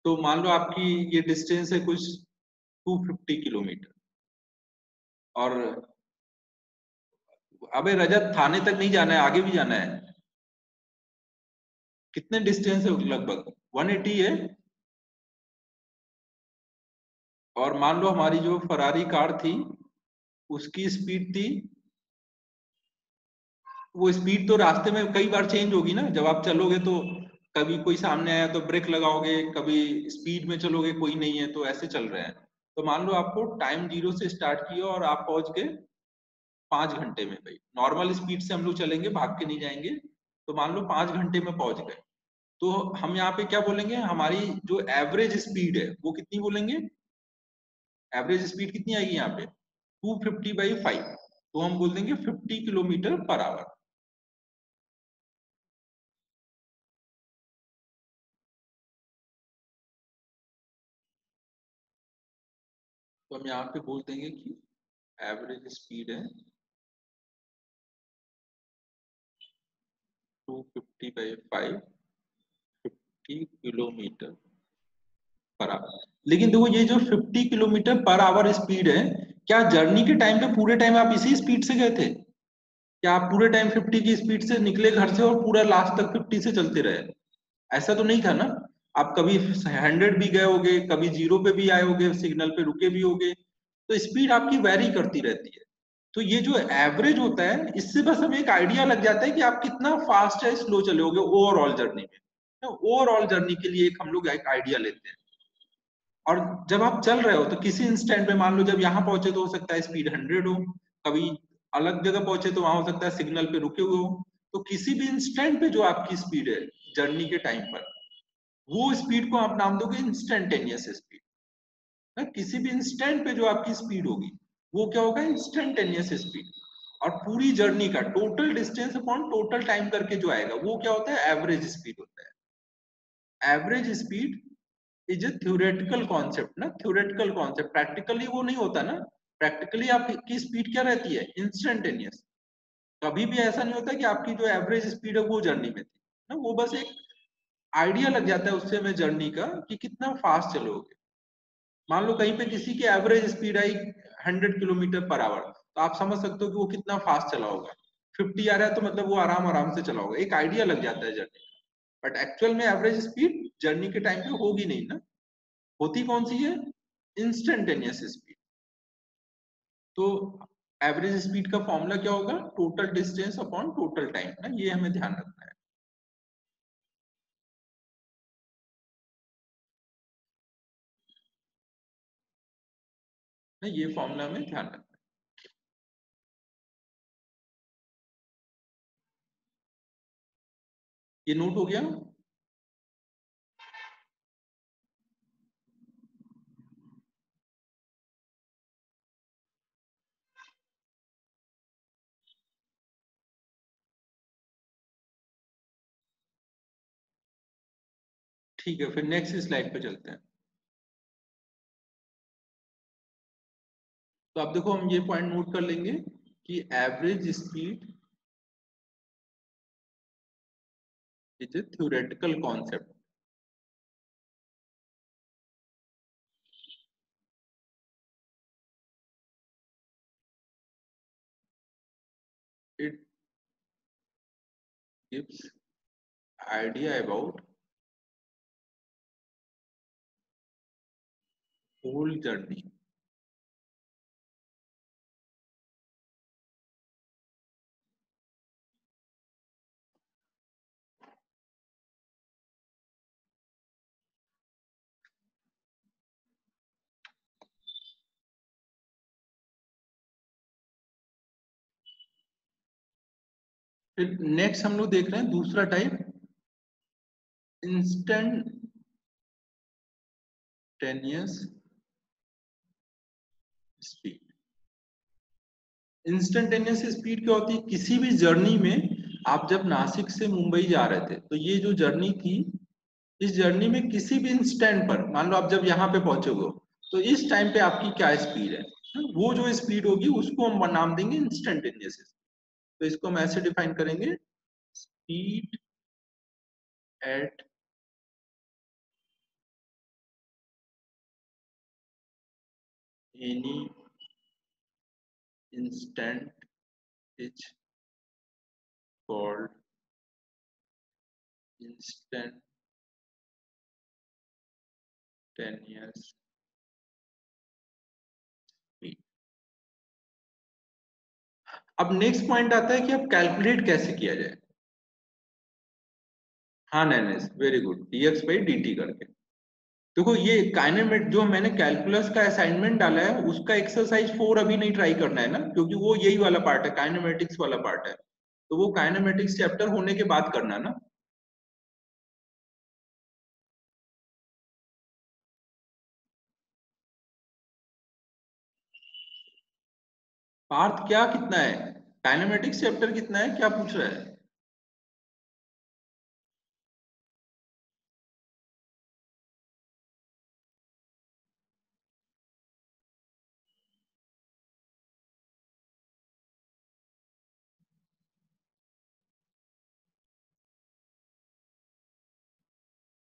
Speaker 1: तो मान लो आपकी ये डिस्टेंस है कुछ 250 किलोमीटर। और अबे रजत, थाने तक नहीं जाना है, आगे भी जाना है। कितने डिस्टेंस है लगभग 180 है। और मान लो हमारी जो फरारी कार थी उसकी स्पीड थी, वो स्पीड तो रास्ते में कई बार चेंज होगी ना, जब आप चलोगे तो कभी कोई सामने आया तो ब्रेक लगाओगे, कभी स्पीड में चलोगे कोई नहीं है तो ऐसे चल रहे हैं। तो मान लो आपको टाइम 0 से स्टार्ट किया और आप पहुंच गए 5 घंटे में। भाई नॉर्मल स्पीड से हम लोग चलेंगे, भाग के नहीं जाएंगे, तो मान लो 5 घंटे में पहुंच गए। तो हम यहाँ पे क्या बोलेंगे, हमारी जो एवरेज स्पीड है वो कितनी बोलेंगे, एवरेज स्पीड कितनी आएगी यहाँ पे 250/5, तो हम बोल देंगे 50 किलोमीटर पर आवर। तो हम यहाँ पे बोल देंगे कि एवरेज स्पीड है 250/5, 50 किलोमीटर पर आवर। लेकिन देखो ये जो 50 किलोमीटर पर आवर स्पीड है, क्या जर्नी के टाइम पे पूरे टाइम आप इसी स्पीड से गए थे? क्या आप पूरे टाइम 50 की स्पीड से निकले घर से और पूरा लास्ट तक 50 से चलते रहे? ऐसा तो नहीं था ना। आप कभी 100 भी गए होगे, कभी 0 पे भी आए होगे, सिग्नल पे रुके भी होगे। तो स्पीड आपकी वेरी करती रहती है। तो ये जो एवरेज होता है इससे बस हमें एक आइडिया लग जाता है कि आप कितना फास्ट है स्लो चले होगे ओवरऑल जर्नी में। ओवरऑल जर्नी के लिए एक हम लोग एक आइडिया लेते हैं। और जब आप चल रहे हो तो किसी इंस्टेंट पे मान लो जब यहाँ पहुंचे तो हो सकता है स्पीड 100 हो, कभी अलग जगह पहुंचे तो वहां हो सकता है सिग्नल पे रुके हुए हो। तो किसी भी इंस्टेंट पे जो आपकी स्पीड है जर्नी के टाइम पर, वो स्पीड को आप नाम दोगे इंस्टेंटेनियस स्पीड। किसी भी इंस्टेंट पे जो आपकी स्पीड होगी वो क्या होगा, इंस्टेंटेनियस स्पीड। और पूरी जर्नी का total distance upon total time करके जो आएगा वो क्या होता है, एवरेज स्पीड होता है। Average speed is a theoretical concept ना, थ्योरेटिकल कॉन्सेप्ट, प्रैक्टिकली वो नहीं होता ना। प्रैक्टिकली आपकी स्पीड क्या रहती है, इंस्टेंटेनियस। कभी भी ऐसा नहीं होता कि आपकी जो एवरेज स्पीड है वो जर्नी में थी ना, वो बस एक आइडिया लग जाता है उससे हमें जर्नी का कि कितना फास्ट चलोगे। मान लो कहीं पे किसी की एवरेज स्पीड आई 100 किलोमीटर पर आवर, तो आप समझ सकते हो कि वो कितना फास्ट चला होगा। 50 आ रहा है तो मतलब वो आराम आराम से चला होगा, एक आइडिया लग जाता है जर्नी का। बट एक्चुअल में एवरेज स्पीड जर्नी के टाइम पे होगी नहीं ना। होती कौन सी है, इंस्टेंटेनियस स्पीड। तो एवरेज स्पीड का फॉर्मूला क्या होगा, total distance upon total time ना, ये हमें ध्यान रखना है। ये फॉर्मूला में ध्यान रखना। ये नोट हो गया। ठीक है, फिर नेक्स्ट स्लाइड पे चलते हैं। तो अब देखो हम ये पॉइंट नोट कर लेंगे कि average speed is a theoretical concept. It gives idea about whole journey. फिर नेक्स्ट हम लोग देख रहे हैं दूसरा type, instantaneous speed. Instantaneous speed क्या होती है? किसी भी जर्नी में आप जब नासिक से मुंबई जा रहे थे तो ये जो जर्नी थी, इस जर्नी में किसी भी इंस्टेंट पर, मान लो आप जब यहाँ पे पहुंचोगे तो इस टाइम पे आपकी क्या स्पीड है, वो जो स्पीड होगी उसको हम नाम देंगे इंस्टेंटेनियस। तो इसको हम ऐसे डिफाइन करेंगे, speed at any instant is called instantaneous speed। अब नेक्स्ट पॉइंट आता है कि अब कैलकुलेट कैसे किया जाए। हाँ नैनेस, very good, dx by dt करके। देखो ये काइनेमेट जो मैंने कैलकुलस का असाइनमेंट डाला है उसका एक्सरसाइज 4 अभी नहीं ट्राई करना है ना, क्योंकि वो यही वाला पार्ट है, काइनेमेटिक्स वाला पार्ट है। तो वो काइनेमेटिक्स चैप्टर होने के बाद करना है ना। पार्थ क्या कितना है, काइनेमेटिक्स चैप्टर कितना है, क्या पूछ रहा है?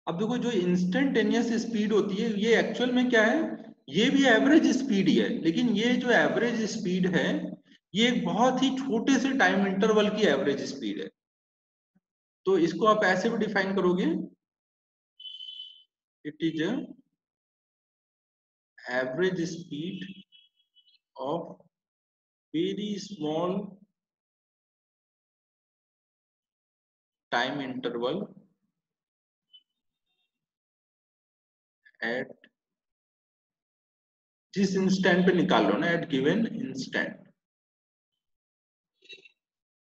Speaker 1: अब देखो जो इंस्टेंटेनियस स्पीड होती है ये एक्चुअल में क्या है, ये भी एवरेज स्पीड ही है, लेकिन ये जो एवरेज स्पीड है ये एक बहुत ही छोटे से टाइम इंटरवल की एवरेज स्पीड है। तो इसको आप ऐसे भी डिफाइन करोगे, it is average speed of very small time interval at, जिस इंस्टेंट पे निकाल लो ना, एट गिवन इंस्टेंट।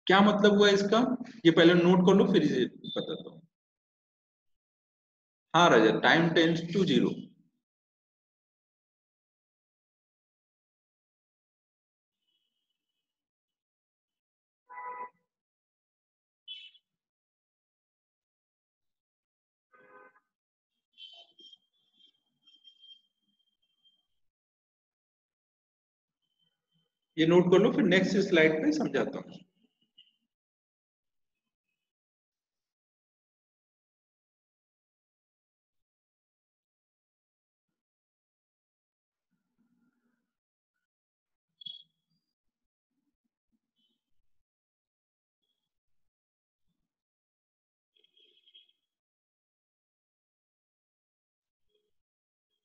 Speaker 1: क्या मतलब हुआ इसका, ये पहले नोट कर लो फिर इसे बताता हूँ। हाँ रजत, टाइम टेंड्स टू जीरो। ये नोट कर लो, फिर नेक्स्ट स्लाइड पे समझाता हूँ।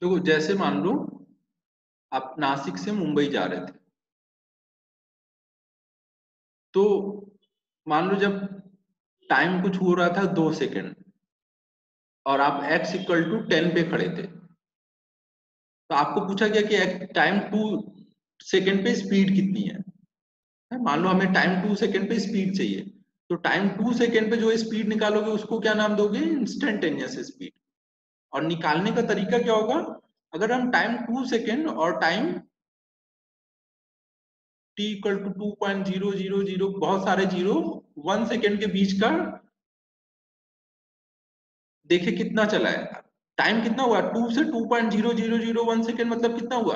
Speaker 1: देखो जैसे मान लो आप नासिक से मुंबई जा रहे थे, तो मान लो जब टाइम कुछ हो रहा था 2 सेकंड और आप x इक्वल टू 10 पे खड़े थे, तो तो आपको पूछा गया कि टाइम 2 सेकेंड पे स्पीड कितनी है, मान लो हमें टाइम 2 सेकेंड पे स्पीड चाहिए, तो टाइम 2 सेकेंड पे जो स्पीड निकालोगे उसको क्या नाम दोगे, इंस्टेंटेनियस स्पीड। और निकालने का तरीका क्या होगा, अगर हम टाइम 2 सेकेंड और टाइम t इक्वल टू 2.000 बहुत सारे जीरो 1 सेकेंड के बीच का देखे कितना चला है, टाइम कितना हुआ 2 से 2.0001 सेकेंड, मतलब कितना हुआ,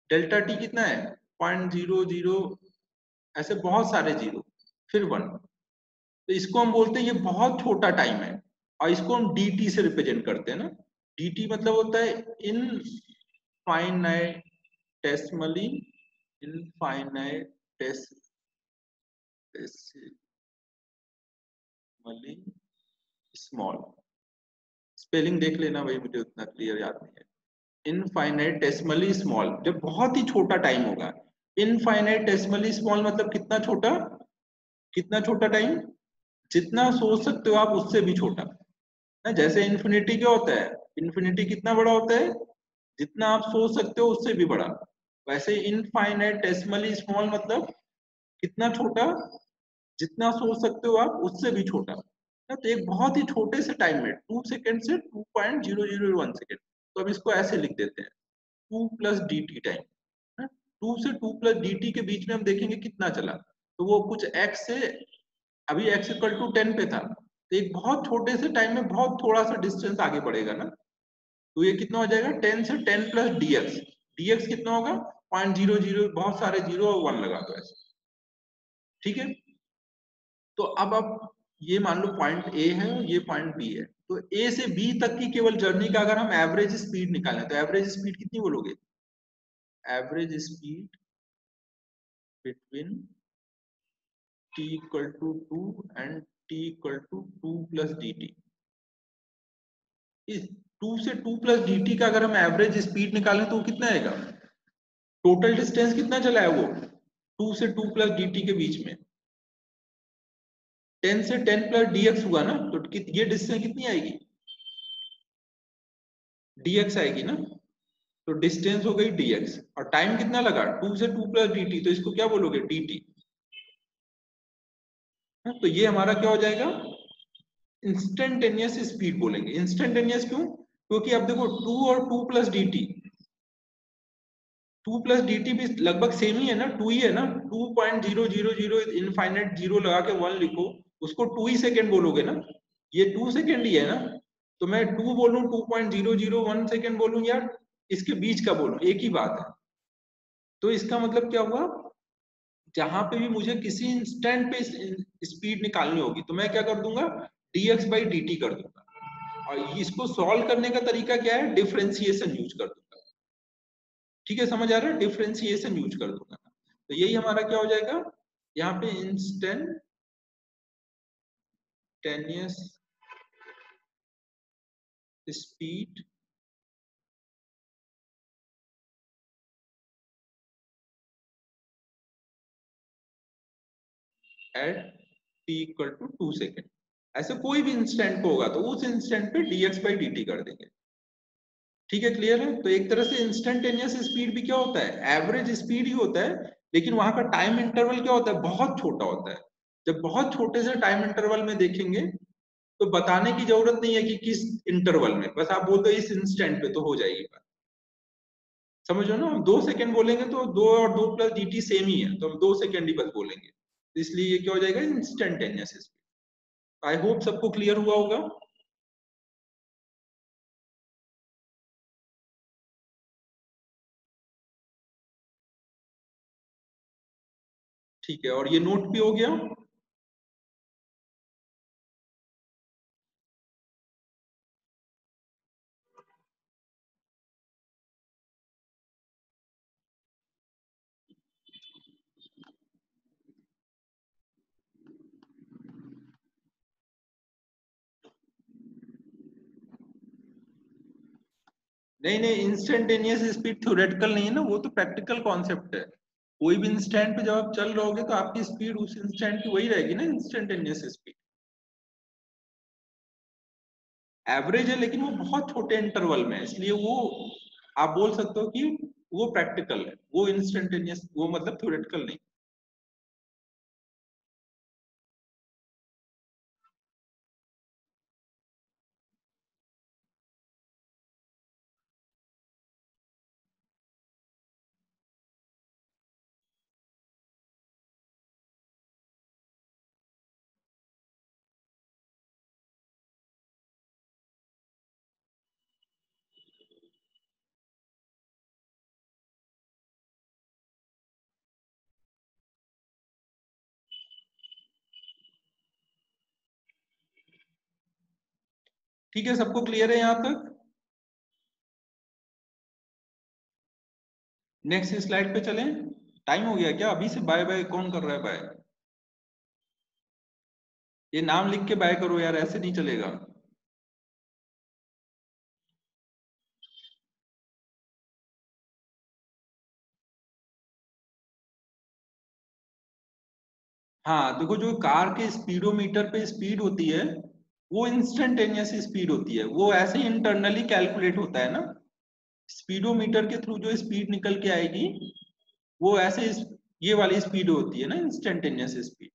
Speaker 1: डेल्टा टी कितना है 0.00, ऐसे बहुत सारे जीरो फिर 1, तो इसको हम बोलते हैं ये बहुत छोटा टाइम है, और इसको हम dt से रिप्रेजेंट करते हैं ना। dt मतलब होता है इनफाइनाइटेसिमली स्मॉल, स्पेलिंग देख लेना भाई, मुझे उतना क्लियर याद नहीं है। इनफाइनाइटेसिमली स्मॉल, जब बहुत ही छोटा टाइम होगा। इनफाइनाइटेसिमली स्मॉल मतलब कितना छोटा, कितना छोटा टाइम, जितना सोच सकते हो आप उससे भी छोटा ना। जैसे इन्फिनिटी क्या होता है, इन्फिनिटी कितना बड़ा होता है, जितना आप सोच सकते हो उससे भी बड़ा। वैसे इनफाइनाइटेसिमली स्मॉल मतलब कितना छोटा, जितना सोच सकते हो आप उससे भी छोटा ना। तो एक बहुत ही छोटे से टाइम में 2 सेकेंड से 2.001 सेकेंड, तो हम इसको ऐसे लिख देते हैं 2 प्लस डी टी टाइम। 2 से 2 प्लस डी टी के बीच में हम देखेंगे कितना चला, तो वो कुछ x से, अभी x इक्वल टू 10 पे था, तो एक बहुत छोटे से टाइम में बहुत थोड़ा सा डिस्टेंस आगे बढ़ेगा ना। तो ये कितना हो जाएगा 10 से 10 प्लस dx, dx कितना होगा 0.00, बहुत सारे जीरो और 1 लगा दो ऐसे, ठीक है। तो अब आप ये मान लो पॉइंट ए है और ये पॉइंट बी है, तो ए से बी तक की केवल जर्नी का अगर हम एवरेज स्पीड निकालें तो एवरेज स्पीड कितनी बोलोगे, average speed between t equal to 2 and t equal to 2 plus dt। इस 2 से 2 प्लस dt का अगर हम एवरेज स्पीड निकालें तो वो कितना आएगा, टोटल डिस्टेंस कितना चला है वो 2 से 2 प्लस dt के बीच में, 10 से 10 प्लस dx हुआ ना, तो ये डिस्टेंस कितनी आएगी, dx आएगी ना। तो डिस्टेंस हो गई dx, और टाइम कितना लगा 2 से 2 प्लस dt, तो इसको क्या बोलोगे dt। तो ये हमारा क्या हो जाएगा, इंस्टेंटेनियस स्पीड बोलेंगे। इंस्टेंटेनियस क्यों, क्योंकि अब देखो 2 और 2 plus D T, 2 plus D T भी लगभग सेम ही है ना, 2 ही है ना। 2.000 इनफाइनाइट जीरो लगा के 1 लिखो, उसको 2 ही सेकेंड बोलोगे ना, ये 2 सेकेंड ही है ना। तो मैं 2 बोलूं 2.001 सेकेंड बोलूं या इसके बीच का बोलूं, एक ही बात है। तो इसका मतलब क्या हुआ, जहां पे भी मुझे किसी इंस्टेंट पे स्पीड निकालनी होगी तो मैं क्या कर दूंगा, dx बाई dt कर दूंगा। और इसको सॉल्व करने का तरीका क्या है, डिफरेंशिएशन यूज कर दूंगा। ठीक है, समझ आ रहा है, डिफरेंशिएशन यूज कर दूंगा। तो यही हमारा क्या हो जाएगा, यहाँ पे instantaneous speed at t equal to 2 second. ऐसे कोई भी इंस्टेंट को होगा तो उस इंस्टेंट पे dx बाई dt कर देंगे। ठीक है, क्लियर है। तो एक तरह से इंस्टेंटेनियस स्पीड भी क्या होता है, एवरेज स्पीड ही होता है, लेकिन वहां का टाइम इंटरवल क्या होता है, बहुत छोटा होता है। जब बहुत छोटे से टाइम इंटरवल में देखेंगे तो बताने की जरूरत नहीं है कि किस इंटरवल में, बस आप बोल दो इस इंस्टेंट पे तो हो जाएगी बात। समझो ना, हम 2 सेकेंड बोलेंगे तो 2 और 2 प्लस dt सेम ही है, तो हम 2 सेकेंड ही बस बोलेंगे, इसलिए ये क्या हो जाएगा, इंस्टेंटेनियस स्पीड। आई होप सबको क्लियर हुआ होगा। ठीक है, और ये नोट भी हो गया। नहीं नहीं, इंस्टेंटेनियस स्पीड थ्योरेटिकल नहीं है ना, वो तो प्रैक्टिकल कॉन्सेप्ट है। कोई भी इंस्टेंट पे जब आप चल रहोगे तो आपकी स्पीड उस इंस्टेंट की वही रहेगी ना, इंस्टेंटेनियस स्पीड। एवरेज है लेकिन वो बहुत छोटे इंटरवल में है, इसलिए वो आप बोल सकते हो कि वो प्रैक्टिकल है, वो इंस्टेंटेनियस, वो मतलब थ्योरेटिकल नहीं। ठीक है, सबको क्लियर है यहाँ तक? नेक्स्ट स्लाइड पे चलें। टाइम हो गया क्या? अभी से बाय बाय कौन कर रहा है बाय? ये नाम लिख के बाय करो यार, ऐसे नहीं चलेगा। हाँ देखो, जो कार के स्पीडोमीटर पे स्पीड होती है वो इंस्टेंटेनियस स्पीड होती है, वो ऐसे ही इंटरनली कैलकुलेट होता है ना। स्पीडोमीटर के थ्रू जो स्पीड निकल के आएगी वो ऐसे ये वाली स्पीड होती है ना, इंस्टेंटेनियस स्पीड।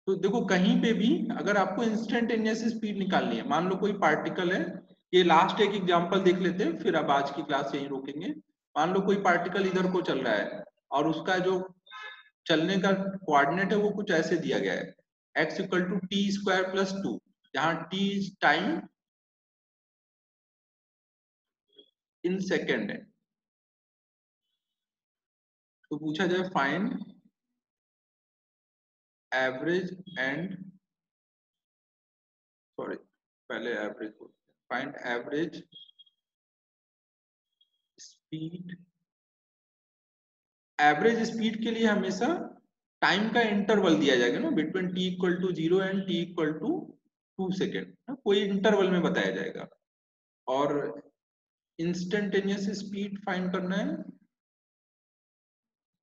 Speaker 1: तो देखो कहीं पे भी अगर आपको इंस्टेंटेनियस स्पीड निकालनी है, मान लो कोई पार्टिकल है, ये लास्ट एक एग्जांपल देख लेते हैं फिर अब आज की क्लास यहीं रोकेंगे। मान लो कोई पार्टिकल इधर को चल रहा है और उसका जो चलने का कोऑर्डिनेट है वो कुछ ऐसे दिया गया है, x equal to T square plus 2, जहां t टाइम इन सेकेंड है। तो पूछा जाए फाइंड एवरेज एंड, सॉरी पहले average, find average speed. Average speed के लिए हमेशा टाइम का इंटरवल दिया जाएगा ना, between t equal to 0 and t equal to 2 second, कोई इंटरवल में बताया जाएगा। और इंस्टेंटेनियस स्पीड फाइंड करना है।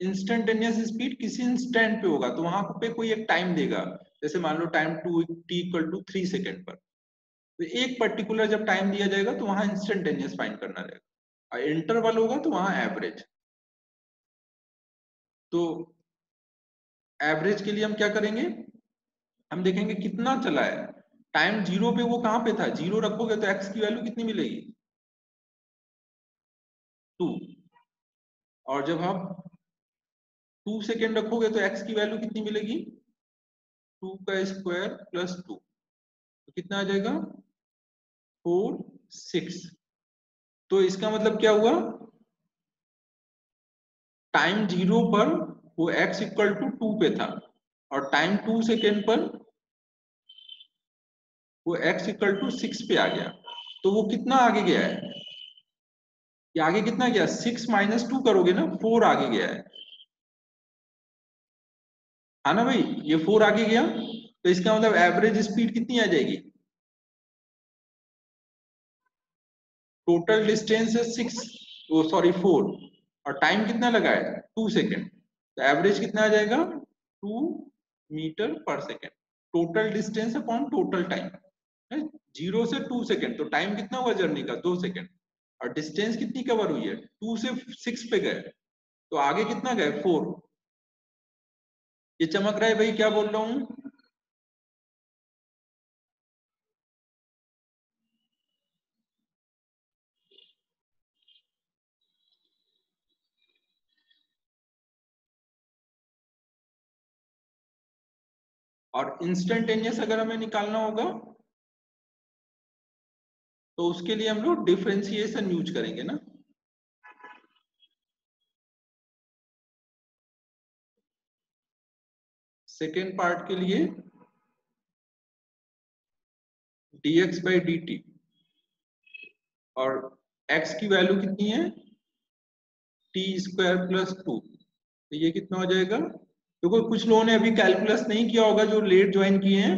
Speaker 1: इंस्टेंटेनियस स्पीड किसी इंस्टेंट पे होगा तो वहां पे कोई एक टाइम देगा, जैसे मान लो time t equal to 3 second पर, तो एक पर्टिकुलर जब टाइम दिया जाएगा तो वहां इंस्टेंटेनियस फाइंड करना रहेगा, और इंटरवल होगा तो वहां एवरेज। तो एवरेज के लिए हम क्या करेंगे, हम देखेंगे कितना चला है। टाइम 0 पे वो कहां पे था, 0 रखोगे तो x की वैल्यू कितनी मिलेगी, 2। और जब आप 2 सेकेंड रखोगे तो x की वैल्यू कितनी मिलेगी, 2 का स्क्वायर प्लस 2, तो कितना आ जाएगा 4 6। तो इसका मतलब क्या हुआ, टाइम 0 पर वो x इक्वल टू 2 पे था, और टाइम 2 सेकेंड पर वो x इक्वल टू 6 पे आ गया। तो वो कितना आगे गया है, ये आगे कितना गया, 6 माइनस 2 करोगे ना, 4 आगे गया है। हाँ ना भाई, ये 4 आगे गया, तो इसका मतलब एवरेज स्पीड कितनी आ जाएगी, टोटल डिस्टेंस है 6, वो सॉरी 4, और टाइम कितना लगा है 2 सेकेंड, तो एवरेज कितना आ जाएगा 2 मीटर पर second. Total distance upon total time, 0 से 2 सेकेंड, तो टाइम कितना हुआ जर्नी का 2 सेकेंड, और डिस्टेंस कितनी कवर हुई है 2 से 6 पे गए, तो आगे कितना गए 4। ये चमक रहा है भाई क्या बोल रहा हूँ? और इंस्टेंटेनियस अगर हमें निकालना होगा तो उसके लिए हम लोग डिफरेंशिएशन यूज करेंगे ना। सेकेंड पार्ट के लिए dx बाई dt, और x की वैल्यू कितनी है टी स्क्वायर प्लस 2, तो ये कितना हो जाएगा। देखो कुछ लोगों ने अभी कैलकुलस नहीं किया होगा जो लेट ज्वाइन किए हैं,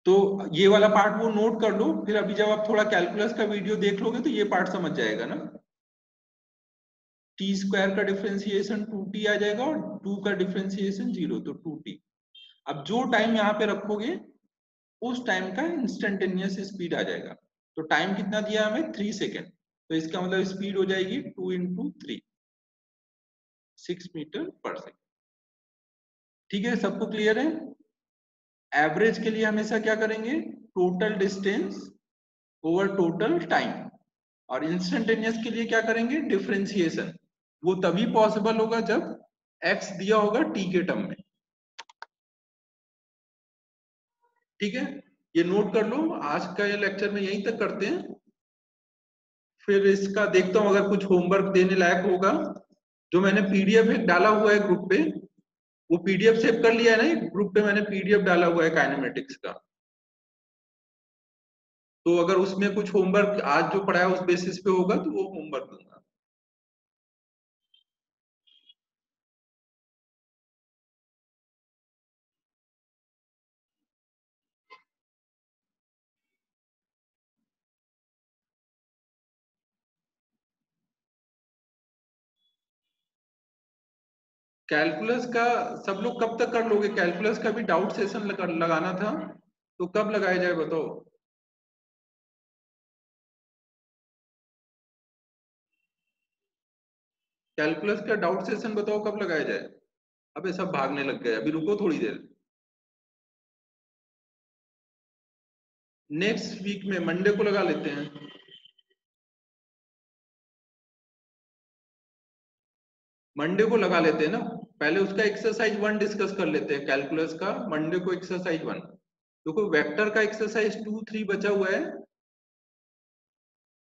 Speaker 1: तो ये वाला पार्ट वो नोट कर लो, फिर अभी जब आप थोड़ा कैलकुलस का वीडियो देख लोगे तो ये पार्ट समझ जाएगा ना। टी स्क्वायर का डिफरेंशिएशन 2t आ जाएगा और 2 का डिफरेंशिएशन 0, तो 2t। अब जो टाइम यहाँ पे रखोगे उस टाइम का इंस्टेंटेनियस स्पीड आ जाएगा। तो टाइम कितना दिया हमें 3 सेकेंड, तो इसका मतलब स्पीड हो जाएगी 2 × 3, 6 मीटर पर सेकेंड। ठीक है, सबको क्लियर है? एवरेज के लिए हमेशा क्या करेंगे, total distance over total time, और इंस्टेंटेनियस के लिए क्या करेंगे, डिफरेंशिएशन। वो तभी पॉसिबल होगा जब x दिया होगा t के टर्म में। ठीक है, ये नोट कर लो, आज का ये लेक्चर में यहीं तक करते हैं। फिर इसका देखता हूं अगर कुछ होमवर्क देने लायक होगा। जो मैंने पीडीएफ एक डाला हुआ है ग्रुप पे, वो पीडीएफ सेव कर लिया है ना, ग्रुप पे मैंने पीडीएफ डाला हुआ है काइनेमेटिक्स का। तो अगर उसमें कुछ होमवर्क आज जो पढ़ा है उस बेसिस पे होगा तो वो होमवर्क दूंगा। कैलकुलस का सब लोग कब तक कर लोगे? कैलकुलस का भी डाउट सेशन लगाना था, तो कब लगाया जाए बताओ? कैलकुलस का डाउट सेशन बताओ कब लगाया जाए? अबे सब भागने लग गए, अभी रुको थोड़ी देर। नेक्स्ट वीक में मंडे को लगा लेते हैं। मंडे को लगा लेते हैं ना, पहले उसका एक्सरसाइज 1 डिस्कस कर लेते हैं कैलकुलस का। मंडे को एक्सरसाइज 1, देखो वेक्टर का एक्सरसाइज 2, 3 बचा हुआ है।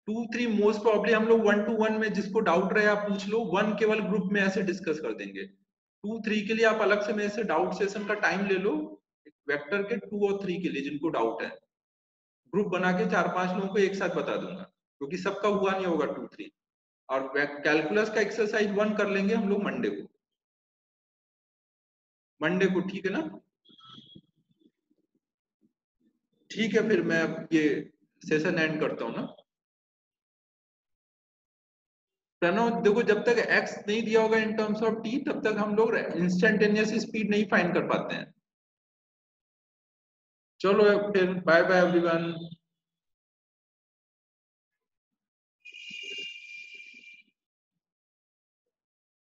Speaker 1: 2, 3 मोस्ट प्रॉब्ली हम लोग 1 to 1 में जिसको डाउट रहे आप पूछ लो, 1 केवल ग्रुप में ऐसे डिस्कस कर देंगे। 2, 3 के लिए आप अलग से मेरे से डाउट सेशन का टाइम ले लो, वेक्टर के 2 और 3 के लिए जिनको डाउट है। ग्रुप बना के 4-5 लोगों को एक साथ बता दूंगा, क्योंकि सबका हुआ नहीं होगा 2, 3। और कैलकुलस का एक्सरसाइज 1 कर लेंगे हम लोग मंडे को। मंडे को ठीक है ना? ठीक है, फिर मैं अब ये सेशन एंड करता हूँ ना। प्रणव देखो, जब तक x नहीं दिया होगा इन टर्म्स ऑफ t, तब तक हम लोग इंस्टेंटेनियस स्पीड नहीं फाइंड कर पाते हैं। चलो फिर बाय बाय एवरीवन।